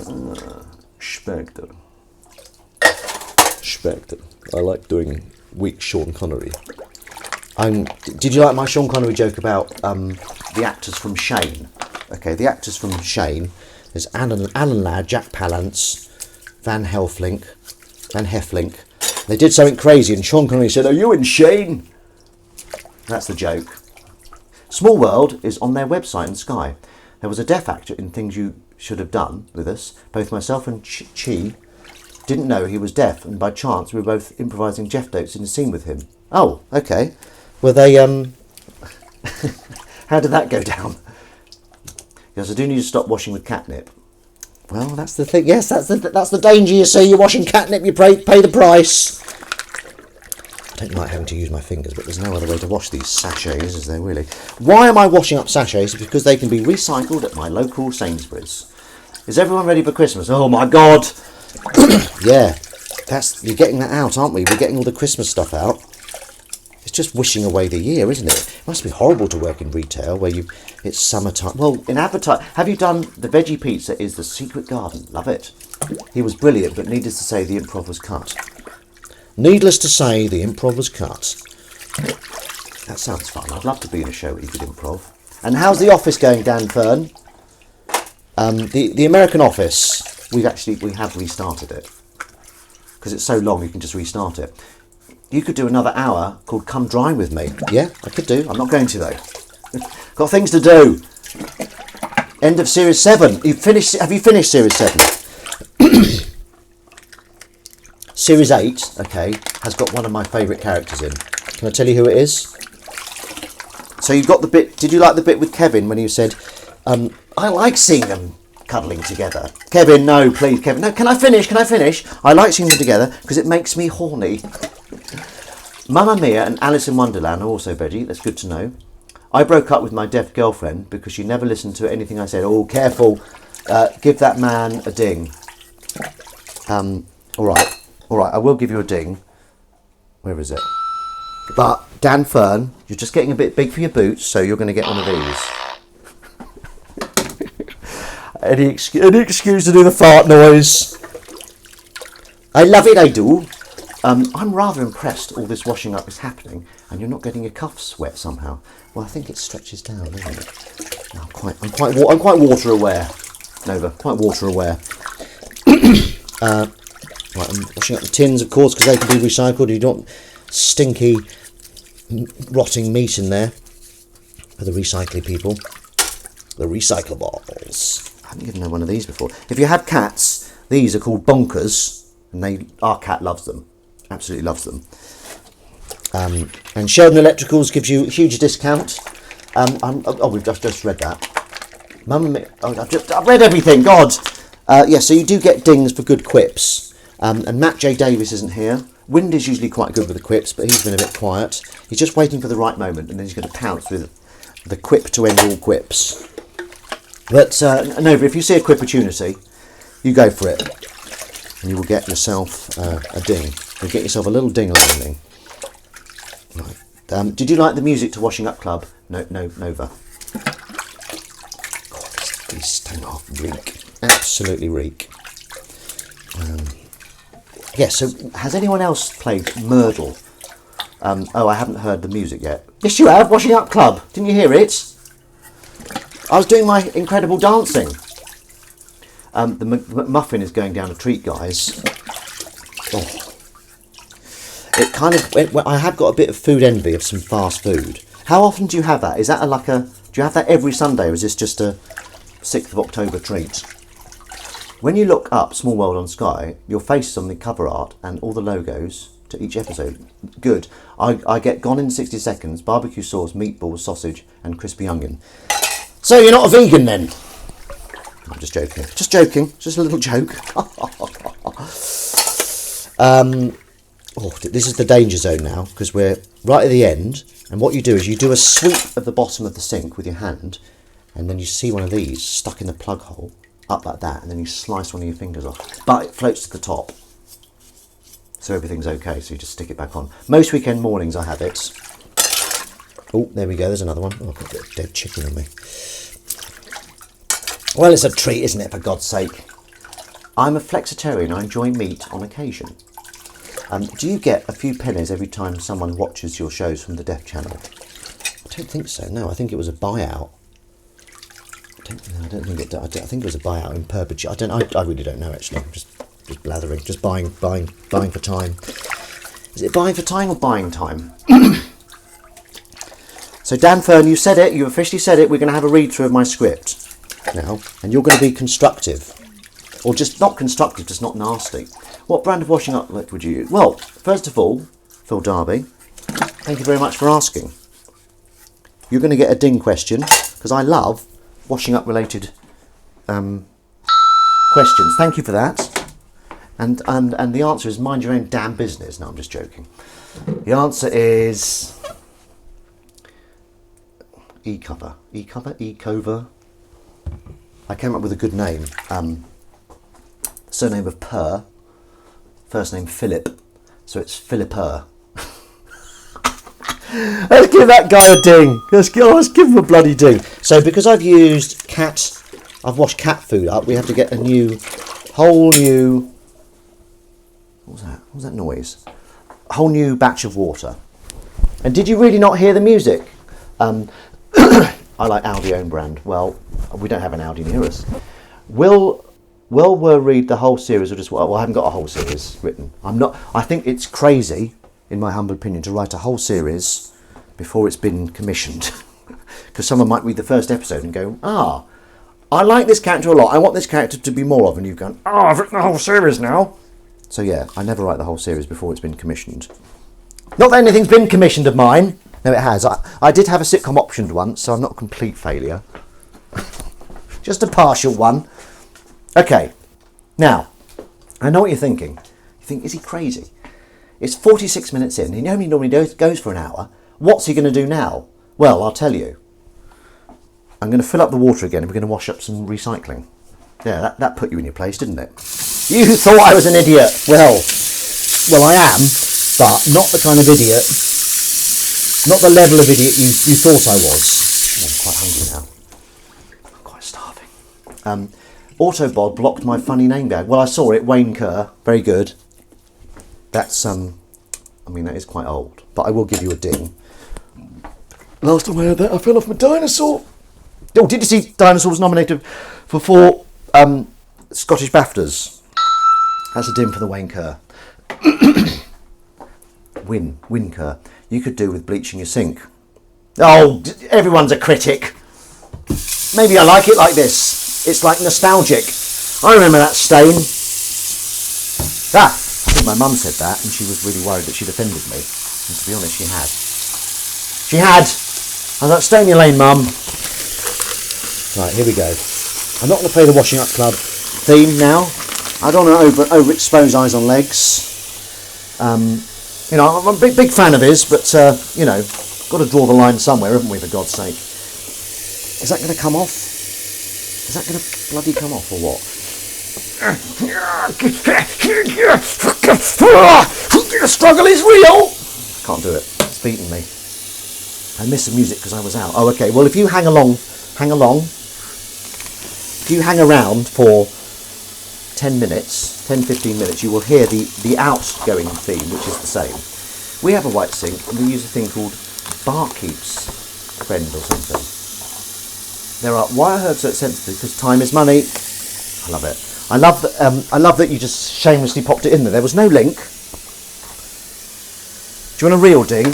Spectre. I like doing weak Sean Connery. Did you like my Sean Connery joke about the actors from Shane? Okay, the actors from Shane. There's Alan Ladd, Jack Palance, Van Hefflink. They did something crazy and Sean Connery said, "Are you in Shane?" That's the joke. Small World is on their website in Sky. There was a deaf actor in Things You Should Have Done with us. Both myself and Chi didn't know he was deaf, and by chance we were both improvising Jeff notes in a scene with him. Oh, okay. Were they, how did that go down? Yes, I do need to stop washing with catnip. Well, that's the thing. Yes, that's the danger. You see, you're washing catnip, you pay the price. I don't like having to use my fingers, but there's no other way to wash these sachets, is there really? Why am I washing up sachets? Because they can be recycled at my local Sainsbury's. Is everyone ready for Christmas? Oh my God! Yeah, you're getting that out, aren't we? We're getting all the Christmas stuff out. It's just wishing away the year, isn't it? It must be horrible to work in retail where it's summertime. Well, in advertising, have you done the veggie pizza? Is the secret garden? Love it. He was brilliant, but needless to say, the improv was cut. Needless to say, the improv was cut. That sounds fun. I'd love to be in a show where you could improv. And how's the office going, Dan Fern? The American office, we have restarted it. Because it's so long, you can just restart it. You could do another hour called Come Dine With Me. Yeah, I could do. I'm not going to, though. Got things to do. End of Series 7. Have you finished Series 7? Series 8, okay, has got one of my favourite characters in. Can I tell you who it is? So you've got the bit... Did you like the bit with Kevin when you said, I like seeing them cuddling together? Kevin, no, please, Kevin. No, can I finish? I like seeing them together because it makes me horny. Mamma Mia and Alice in Wonderland are also veggie. That's good to know. I broke up with my deaf girlfriend because she never listened to anything I said. Oh, careful. Give that man a ding. All right, I will give you a ding. Where is it? But, Dan Fern, you're just getting a bit big for your boots, so you're going to get one of these. Any excuse to do the fart noise. I love it, I do. I'm rather impressed all this washing up is happening, and you're not getting your cuffs wet somehow. Well, I think it stretches down, doesn't it? I'm quite water aware, Nova. Quite water aware. Right, I'm washing up the tins, of course, because they can be recycled. You don't stinky, rotting meat in there for the recycling people. The recyclables. I haven't even known one of these before. If you have cats, these are called bonkers, and our cat loves them. Absolutely loves them. And Sheldon Electricals gives you a huge discount. We've just read that. Mamma Mia. I've read everything. God. Yeah, so you do get dings for good quips. And Matt J. Davis isn't here. Wind is usually quite good with the quips, but he's been a bit quiet. He's just waiting for the right moment, and then he's going to pounce with the quip to end all quips. But Nova, if you see a quip opportunity, you go for it, and you will get yourself a ding. You'll get yourself a little ding-a-ling. Right. Did you like the music to Washing Up Club? No, Nova. God, these stone off reek. Absolutely reek. Yeah, so has anyone else played Myrtle? I haven't heard the music yet. Yes, you have. Washing Up Club. Didn't you hear it? I was doing my incredible dancing. The McMuffin is going down a treat, guys. Oh. It kind of... I have got a bit of food envy of some fast food. How often do you have that? Is that do you have that every Sunday, or is this just a 6th of October treat? When you look up Small World on Sky, your face is on the cover art and all the logos to each episode. Good. I get Gone in 60 Seconds, barbecue sauce, meatballs, sausage and crispy onion. So you're not a vegan then? I'm just joking. Just joking. Just a little joke. This is the danger zone now, because we're right at the end. And what you do is you do a sweep of the bottom of the sink with your hand, and then you see one of these stuck in the plug hole. Up like that, and then you slice one of your fingers off, but it floats to the top, so everything's okay. So you just stick it back on. Most weekend mornings I have it. Oh, there we go, there's another one. Oh, I've got a bit of dead chicken on me. Well, it's a treat, isn't it, for God's sake? I'm a flexitarian. I enjoy meat on occasion. Do you get a few pennies every time someone watches your shows from the Deaf Channel? I don't think so, no. I think it was a buyout. I think it was a buyout in perpetuity. I really don't know, actually. I'm just blathering, just buying for time. Is it buying for time or buying time? So Dan Fern, you said it. You officially said it. We're going to have a read through of my script now, and you're going to be constructive, or just not constructive, just not nasty. What brand of washing up would you use? Well, first of all, Phil Darby, thank you very much for asking. You're going to get a ding question because I love washing up related questions. Thank you for that. And the answer is mind your own damn business. No, I'm just joking. The answer is E-cover. I came up with a good name. Surname of Purr, first name Philip, so it's Philipper. Let's give that guy a ding. Let's give him a bloody ding. So because I've washed cat food up, we have to get whole new. What was that? What was that noise? A whole new batch of water. And did you really not hear the music? I like Aldi own brand. Well, we don't have an Aldi near us. Will we read the whole series or just? Well, I haven't got a whole series written. I think it's crazy, in my humble opinion, to write a whole series before it's been commissioned. Because someone might read the first episode and go, I like this character a lot. I want this character to be more of. And you've gone, I've written the whole series now. So yeah, I never write the whole series before it's been commissioned. Not that anything's been commissioned of mine. No, it has. I did have a sitcom optioned once, so I'm not a complete failure. Just a partial one. Okay. Now, I know what you're thinking. You think, is he crazy? It's 46 minutes in. He normally goes for an hour. What's he going to do now? Well, I'll tell you. I'm going to fill up the water again and we're going to wash up some recycling. Yeah, that put you in your place, didn't it? You thought I was an idiot. Well, I am, but not the kind of idiot, not the level of idiot you thought I was. I'm quite hungry now. I'm quite starving. Autobod blocked my funny name bag. Well, I saw it, Wayne Kerr. Very good. That's, I mean, that is quite old, but I will give you a ding. Last time I heard that, I fell off my dinosaur. Oh, did you see Dinosaur was nominated for 4 Scottish BAFTAs? That's a dim for the Wayne Kerr. Win Kerr. You could do with bleaching your sink. Oh, everyone's a critic. Maybe I like it like this. It's like nostalgic. I remember that stain. I think my mum said that and she was really worried that she'd offended me. And to be honest, she had. She had! I was like, stay in your lane, mum. Right, here we go. I'm not going to play the Washing Up Club theme now. I don't want to overexpose Eyes on Legs. I'm a big fan of his, but, got to draw the line somewhere, haven't we, for God's sake? Is that going to come off? Is that going to bloody come off, or what? The struggle is real! Can't do it. It's beating me. I missed the music because I was out. Oh, okay. Well, if you hang along. If you hang around for 10, 15 minutes, you will hear the outgoing theme, which is the same. We have a white sink, and we use a thing called Barkeep's Friend or something. There are wire herbs so it's sensitive because time is money. I love it. I love that you just shamelessly popped it in there. There was no link. Do you want a real ding?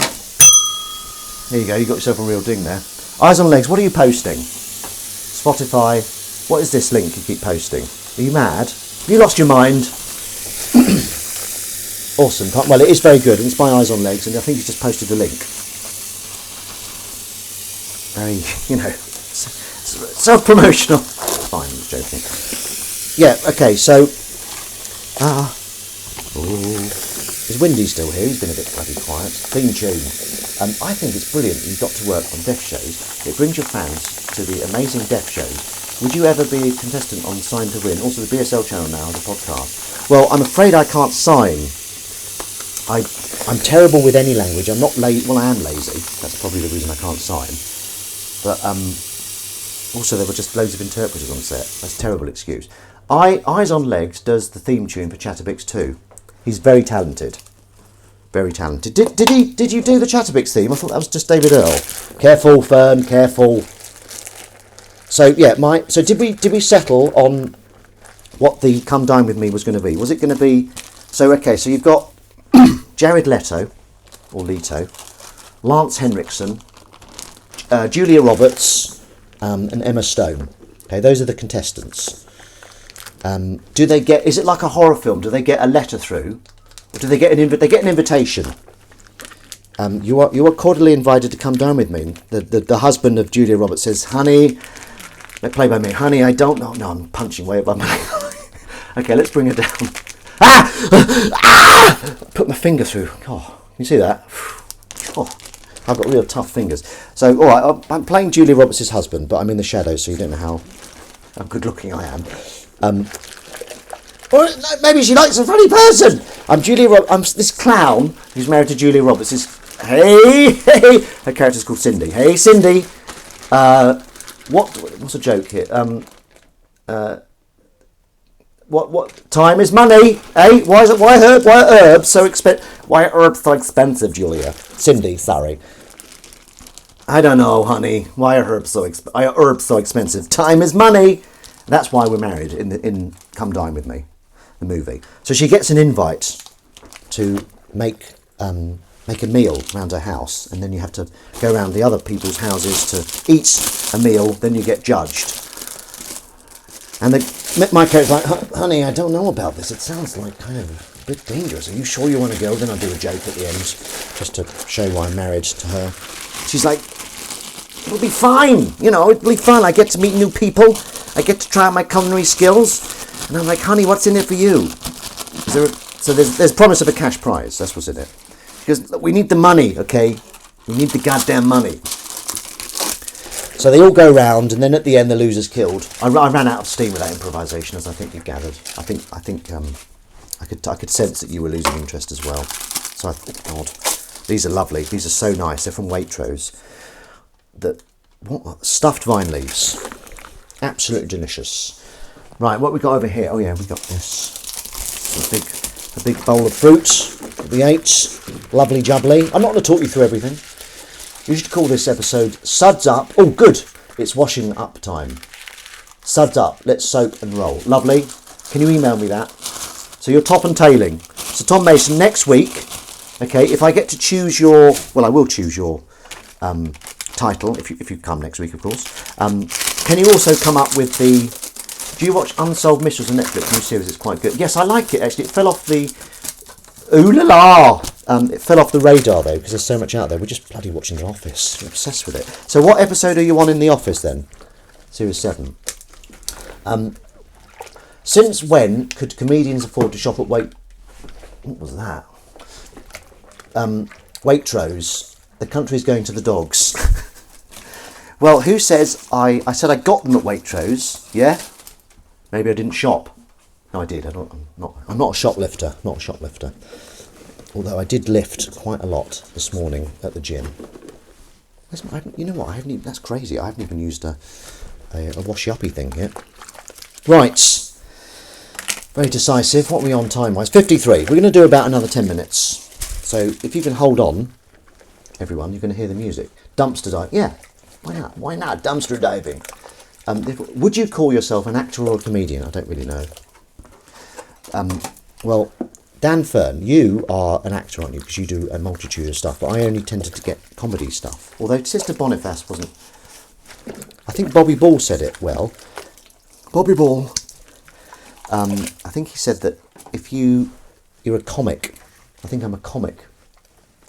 There you go. You got yourself a real ding there. Eyes on Legs. What are you posting? Spotify. What is this link you keep posting? Are you mad? Have you lost your mind? Awesome. Well, it is very good. It's by Eyes on Legs, and I think you just posted the link. Very, self-promotional. Fine, I'm joking. Yeah, okay, so... is Windy still here? He's been a bit bloody quiet. Theme tune. I think it's brilliant that you got to work on deaf shows. It brings your fans to the amazing deaf shows. Would you ever be a contestant on Sign to Win? Also the BSL channel now, the podcast. Well, I'm afraid I can't sign. I'm terrible with any language. I'm not lazy. Well, I am lazy. That's probably the reason I can't sign. But also there were just loads of interpreters on set. That's a terrible excuse. Eyes on Legs does the theme tune for Chatterbix 2. He's very talented. Very talented. Did you do the Chatterbix theme? I thought that was just David Earl. Careful, Fern, careful. So yeah, so did we settle on what the Come Dine With Me was going to be? Was it going to be... So you've got Jared Leto, or Leto, Lance Henriksen, Julia Roberts, and Emma Stone. Okay, those are the contestants. Do they get... Is it like a horror film? Do they get a letter through? Or do they get they get an invitation? You are cordially invited to come down with me. The husband of Julia Roberts says, honey, Play by me. Honey, I don't know. No, I'm punching way above my... Okay, let's bring her down. Put my finger through. Oh, can you see that? Oh, I've got real tough fingers. So, all right, I'm playing Julia Roberts' husband, but I'm in the shadows, so you don't know how good looking I am. Or maybe she likes a funny person. I'm this clown who's married to Julia Roberts. Hey, her character's called Cindy. Hey, Cindy. What's a joke here? What time is money? Hey, why are herbs so expensive, Julia? Cindy, sorry. I don't know, honey. Why are herbs so expensive? Time is money. That's why we're married in Come Dine With Me, the movie. So she gets an invite to make a meal around her house, and then you have to go around the other people's houses to eat a meal, then you get judged. And my character's like, honey, I don't know about this. It sounds like kind of a bit dangerous. Are you sure you want to go? Then I do a joke at the end, just to show why I'm married to her. She's like, it'll be fine. It'll be fun. I get to meet new people. I get to try out my culinary skills. And I'm like, honey, what's in it for you? So there's promise of a cash prize. That's what's in it. Because we need the money, okay? We need the goddamn money. So they all go round, and then at the end, the loser's killed. I ran out of steam with that improvisation, as I think you gathered. I think I could sense that you were losing interest as well. So I thought, God, these are lovely. These are so nice. They're from Waitrose. Stuffed vine leaves, absolutely delicious. Right, what we got over here? Oh yeah, we got this. A big bowl of fruit that we ate. Lovely jubbly. I'm not going to talk you through everything. You should call this episode Suds Up. Oh, good. It's washing up time. Suds Up. Let's soak and roll. Lovely. Can you email me that? So you're top and tailing. So Tom Mason, next week, okay, if I get to choose your... Well, I will choose your title, if you come next week, of course. Can you also come up with the... Do you watch Unsolved Mysteries on Netflix? New series, it's quite good. Yes, I like it, actually. It fell off the... Ooh la la! It fell off the radar, though, because there's so much out there. We're just bloody watching The Office. We're obsessed with it. So what episode are you on in The Office, then? Series 7. Since when could comedians afford to shop at What was that? Waitrose. The country's going to the dogs. Well, who says I said I got them at Waitrose, yeah? Maybe I didn't shop. No, I did. I'm not a shoplifter. Not a shoplifter. Although I did lift quite a lot this morning at the gym. You know what? I haven't even, that's crazy. I haven't even used a washy-uppy thing yet. Right. Very decisive. What are we on time-wise? 53. We're going to do about another 10 minutes. So if you can hold on, everyone, you're going to hear the music. Dumpster dive. Yeah. Why not? Why not? Dumpster diving. Would you call yourself an actor or a comedian? I don't really know. Well, Dan Fern, you are an actor, aren't you? Because you do a multitude of stuff. But I only tended to get comedy stuff. Although Sister Boniface wasn't... I think Bobby Ball said it well. Bobby Ball. I think he said that if you're a comic, I think I'm a comic.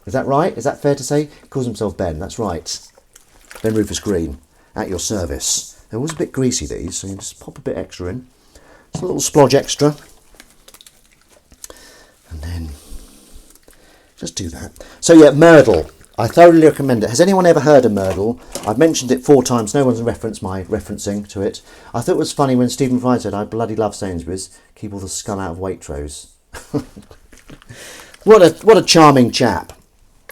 Is that right? Is that fair to say? He calls himself Ben. That's right. Ben Rufus Green, at your service. They're always a bit greasy, these, so you just pop a bit extra in. Just a little splodge extra. And then just do that. So yeah, Myrtle. I thoroughly recommend it. Has anyone ever heard of Myrtle? I've mentioned it 4 times. No one's referenced my referencing to it. I thought it was funny when Stephen Fry said, I bloody love Sainsbury's. Keep all the scum out of Waitrose. What a charming chap.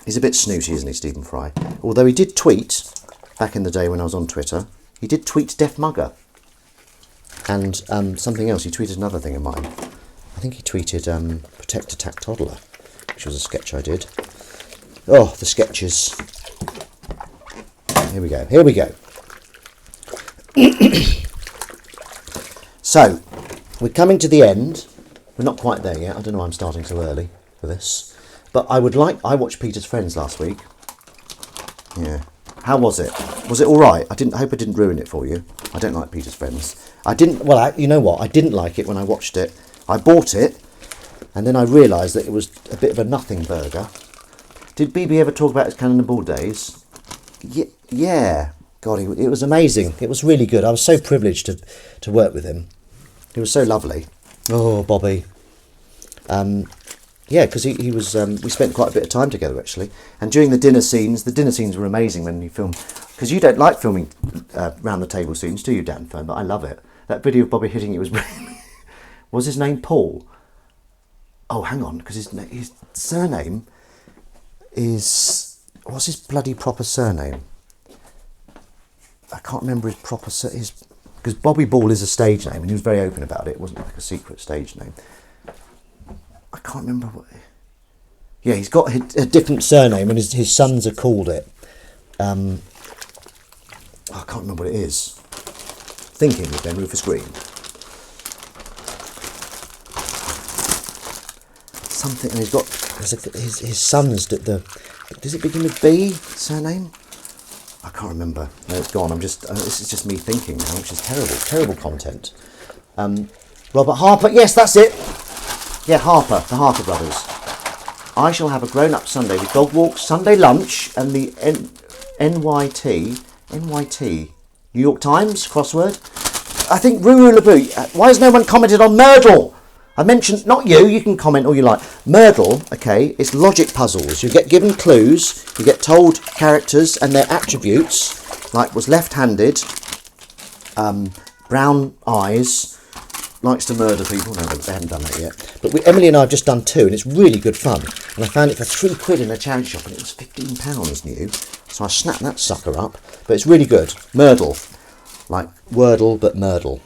He's a bit snooty, isn't he, Stephen Fry? Although he did tweet, back in the day when I was on Twitter, he did tweet Deaf Mugger. And something else. He tweeted another thing of mine. I think he tweeted Protect Attack Toddler, which was a sketch I did. Oh, the sketches. Here we go. Here we go. So, we're coming to the end. We're not quite there yet. I don't know why I'm starting so early for this. But I watched Peter's Friends last week. Yeah. How was it? Was it all right? I hope I didn't ruin it for you. I don't like Peter's Friends. You know what? I didn't like it when I watched it. I bought it, and then I realised that it was a bit of a nothing burger. Did BB ever talk about his Cannonball days? Yeah. God, it was amazing. It was really good. I was so privileged to work with him. He was so lovely. Oh, Bobby. Yeah, because he was. We spent quite a bit of time together actually, and during the dinner scenes were amazing when you film. Because you don't like filming round the table scenes, do you, Dan Fern? But I love it. That video of Bobby hitting it was his name Paul? Oh, hang on, because his surname is, what's his bloody proper surname? I can't remember his proper because Bobby Ball is a stage name, and he was very open about it. It wasn't like a secret stage name. I can't remember what. Yeah, he's got a different surname, and his sons are called it. I can't remember what it is. Thinking with Ben Rufus Green. Something, and he's got his sons. Does it begin with B? Surname? I can't remember. No, it's gone. This is just me thinking now, which is terrible content. Robert Harper. Yes, that's it. Yeah, Harper, the Harper brothers. I shall have a grown-up Sunday with dog walks, Sunday lunch, and the NYT, New York Times crossword. I think Ruru Labu. Why has no one commented on Myrtle? I mentioned, not you, you can comment all you like. Myrtle, okay, it's logic puzzles. You get given clues, you get told characters and their attributes, like was left-handed, brown eyes, likes to murder people. No, they haven't done that yet. But Emily and I have just done 2, and it's really good fun. And I found it for £3 in a charity shop, and it was £15 new. So I snapped that sucker up. But it's really good. Myrtle. Like Wordle, but Myrtle.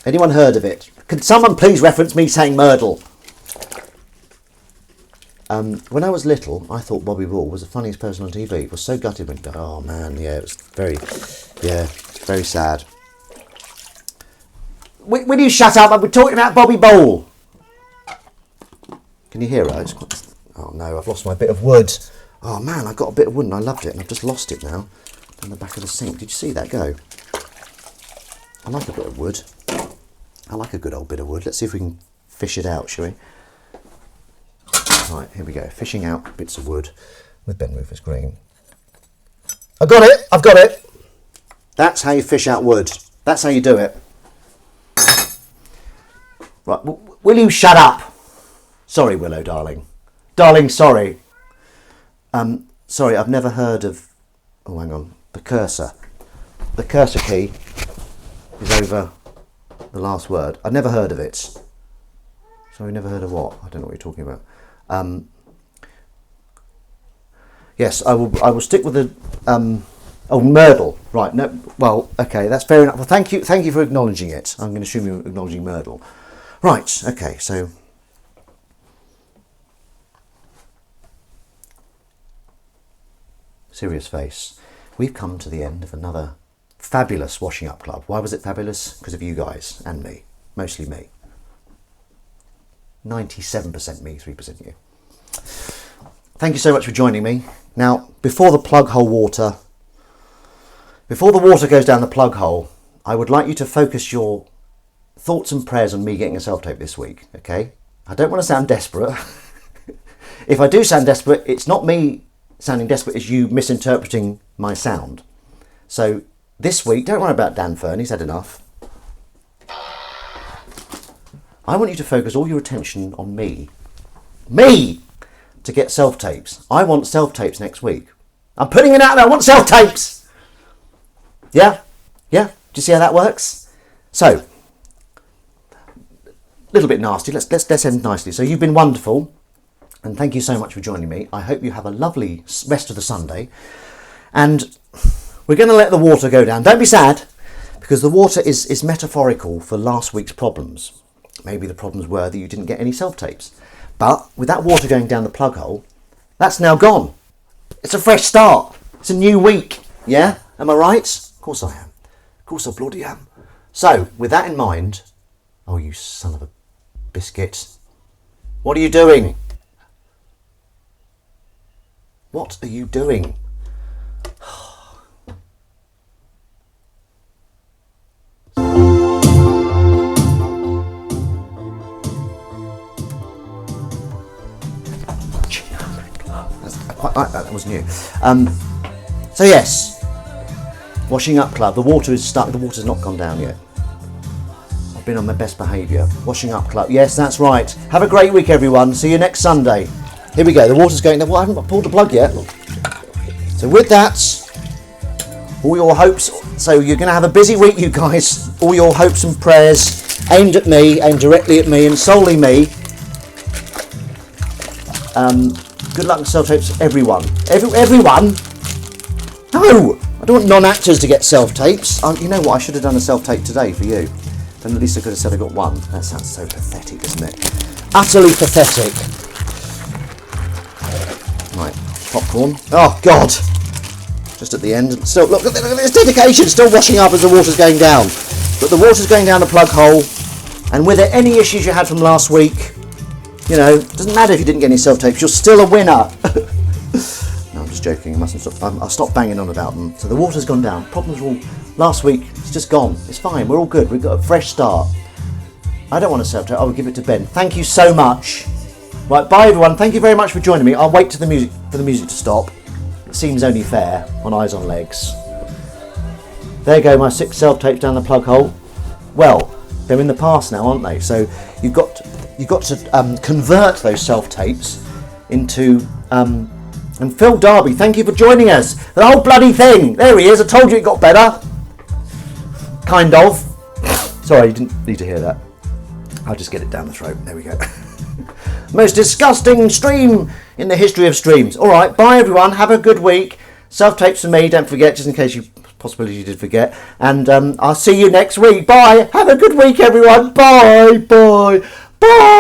Anyone heard of it? Can someone please reference me saying Myrtle? When I was little, I thought Bobby Ball was the funniest person on TV. It was so gutted when he died. Oh man, yeah, it was very sad. Will you shut up? We're talking about Bobby Ball. Can you hear it? Oh no, I've lost my bit of wood. Oh man, I got a bit of wood and I loved it, and I've just lost it now. Down the back of the sink. Did you see that go? I like a bit of wood. I like a good old bit of wood. Let's see if we can fish it out, shall we? Right, here we go. Fishing out bits of wood with Ben Rufus Green. I've got it. That's how you fish out wood. That's how you do it. Right, will you shut up? Sorry, Willow, darling. Darling, sorry. Sorry, I've never heard of... Oh, hang on. The cursor. The cursor key is over the last word. I've never heard of it. Sorry, never heard of what? I don't know what you're talking about. Yes, I will stick with the... Oh, Myrtle. Right, no, well, okay, that's fair enough. Well, thank you for acknowledging it. I'm going to assume you're acknowledging Myrtle. Right, okay, so... Serious face. We've come to the end of another fabulous washing up club. Why was it fabulous? Because of you guys and me. Mostly me. 97% me, 3% you. Thank you so much for joining me. Now, before the water goes down the plug hole, I would like you to focus your thoughts and prayers on me getting a self-tape this week, okay? I don't want to sound desperate. If I do sound desperate, it's not me sounding desperate, it's you misinterpreting my sound. So this week, don't worry about Dan Fern, he's had enough. I want you to focus all your attention on me. Me! To get self-tapes. I want self-tapes next week. I'm putting it out there, I want self-tapes! Yeah? Yeah? Do you see how that works? So, a little bit nasty, let's end nicely. So you've been wonderful, and thank you so much for joining me. I hope you have a lovely rest of the Sunday. And we're going to let the water go down. Don't be sad, because the water is metaphorical for last week's problems. Maybe the problems were that you didn't get any self-tapes. But with that water going down the plug hole, that's now gone. It's a fresh start. It's a new week. Yeah? Am I right? Of course I am. Of course I bloody am. So, with that in mind... Oh, you son of a biscuit. What are you doing? What are you doing? I quite like that, that was new. So yes, Washing up club. The water is stuck. The water's not gone down yet. I've been on my best behaviour. Washing up club. Yes, that's right. Have a great week, everyone. See you next Sunday. Here we go. The water's going down. Well, I haven't pulled the plug yet. So with that, all your hopes. So you're going to have a busy week, you guys. All your hopes and prayers aimed at me, aimed directly at me and solely me. Good luck with self-tapes, everyone. Everyone? No! I don't want non-actors to get self-tapes. You know what? I should have done a self-tape today for you. Then at least I could have said I got one. That sounds so pathetic, doesn't it? Utterly pathetic. Right, popcorn. Oh, God! Just at the end. Still, look at this dedication. Still washing up as the water's going down. But the water's going down the plug hole. And with it, any issues you had from last week, you know, it doesn't matter if you didn't get any self-tapes, you're still a winner. No, I'm just joking. I mustn't stop. I'll stop banging on about them. So the water's gone down. Problems were all last week. It's just gone. It's fine. We're all good. We've got a fresh start. I don't want a self-tape. I will give it to Ben. Thank you so much. Right, bye everyone. Thank you very much for joining me. I'll wait for the music to stop. It seems only fair on Eyes on Legs. There go my 6 self-tapes down the plug hole. Well, they're in the past now, aren't they? So you've got to convert those self-tapes into... and Phil Darby, thank you for joining us. The whole bloody thing. There he is. I told you it got better. Kind of. Sorry, you didn't need to hear that. I'll just get it down the throat. There we go. Most disgusting stream in the history of streams. All right, bye everyone. Have a good week. Self-tapes for me. Don't forget, just in case you did forget. And I'll see you next week. Bye. Have a good week, everyone. Bye. Bye. Bye.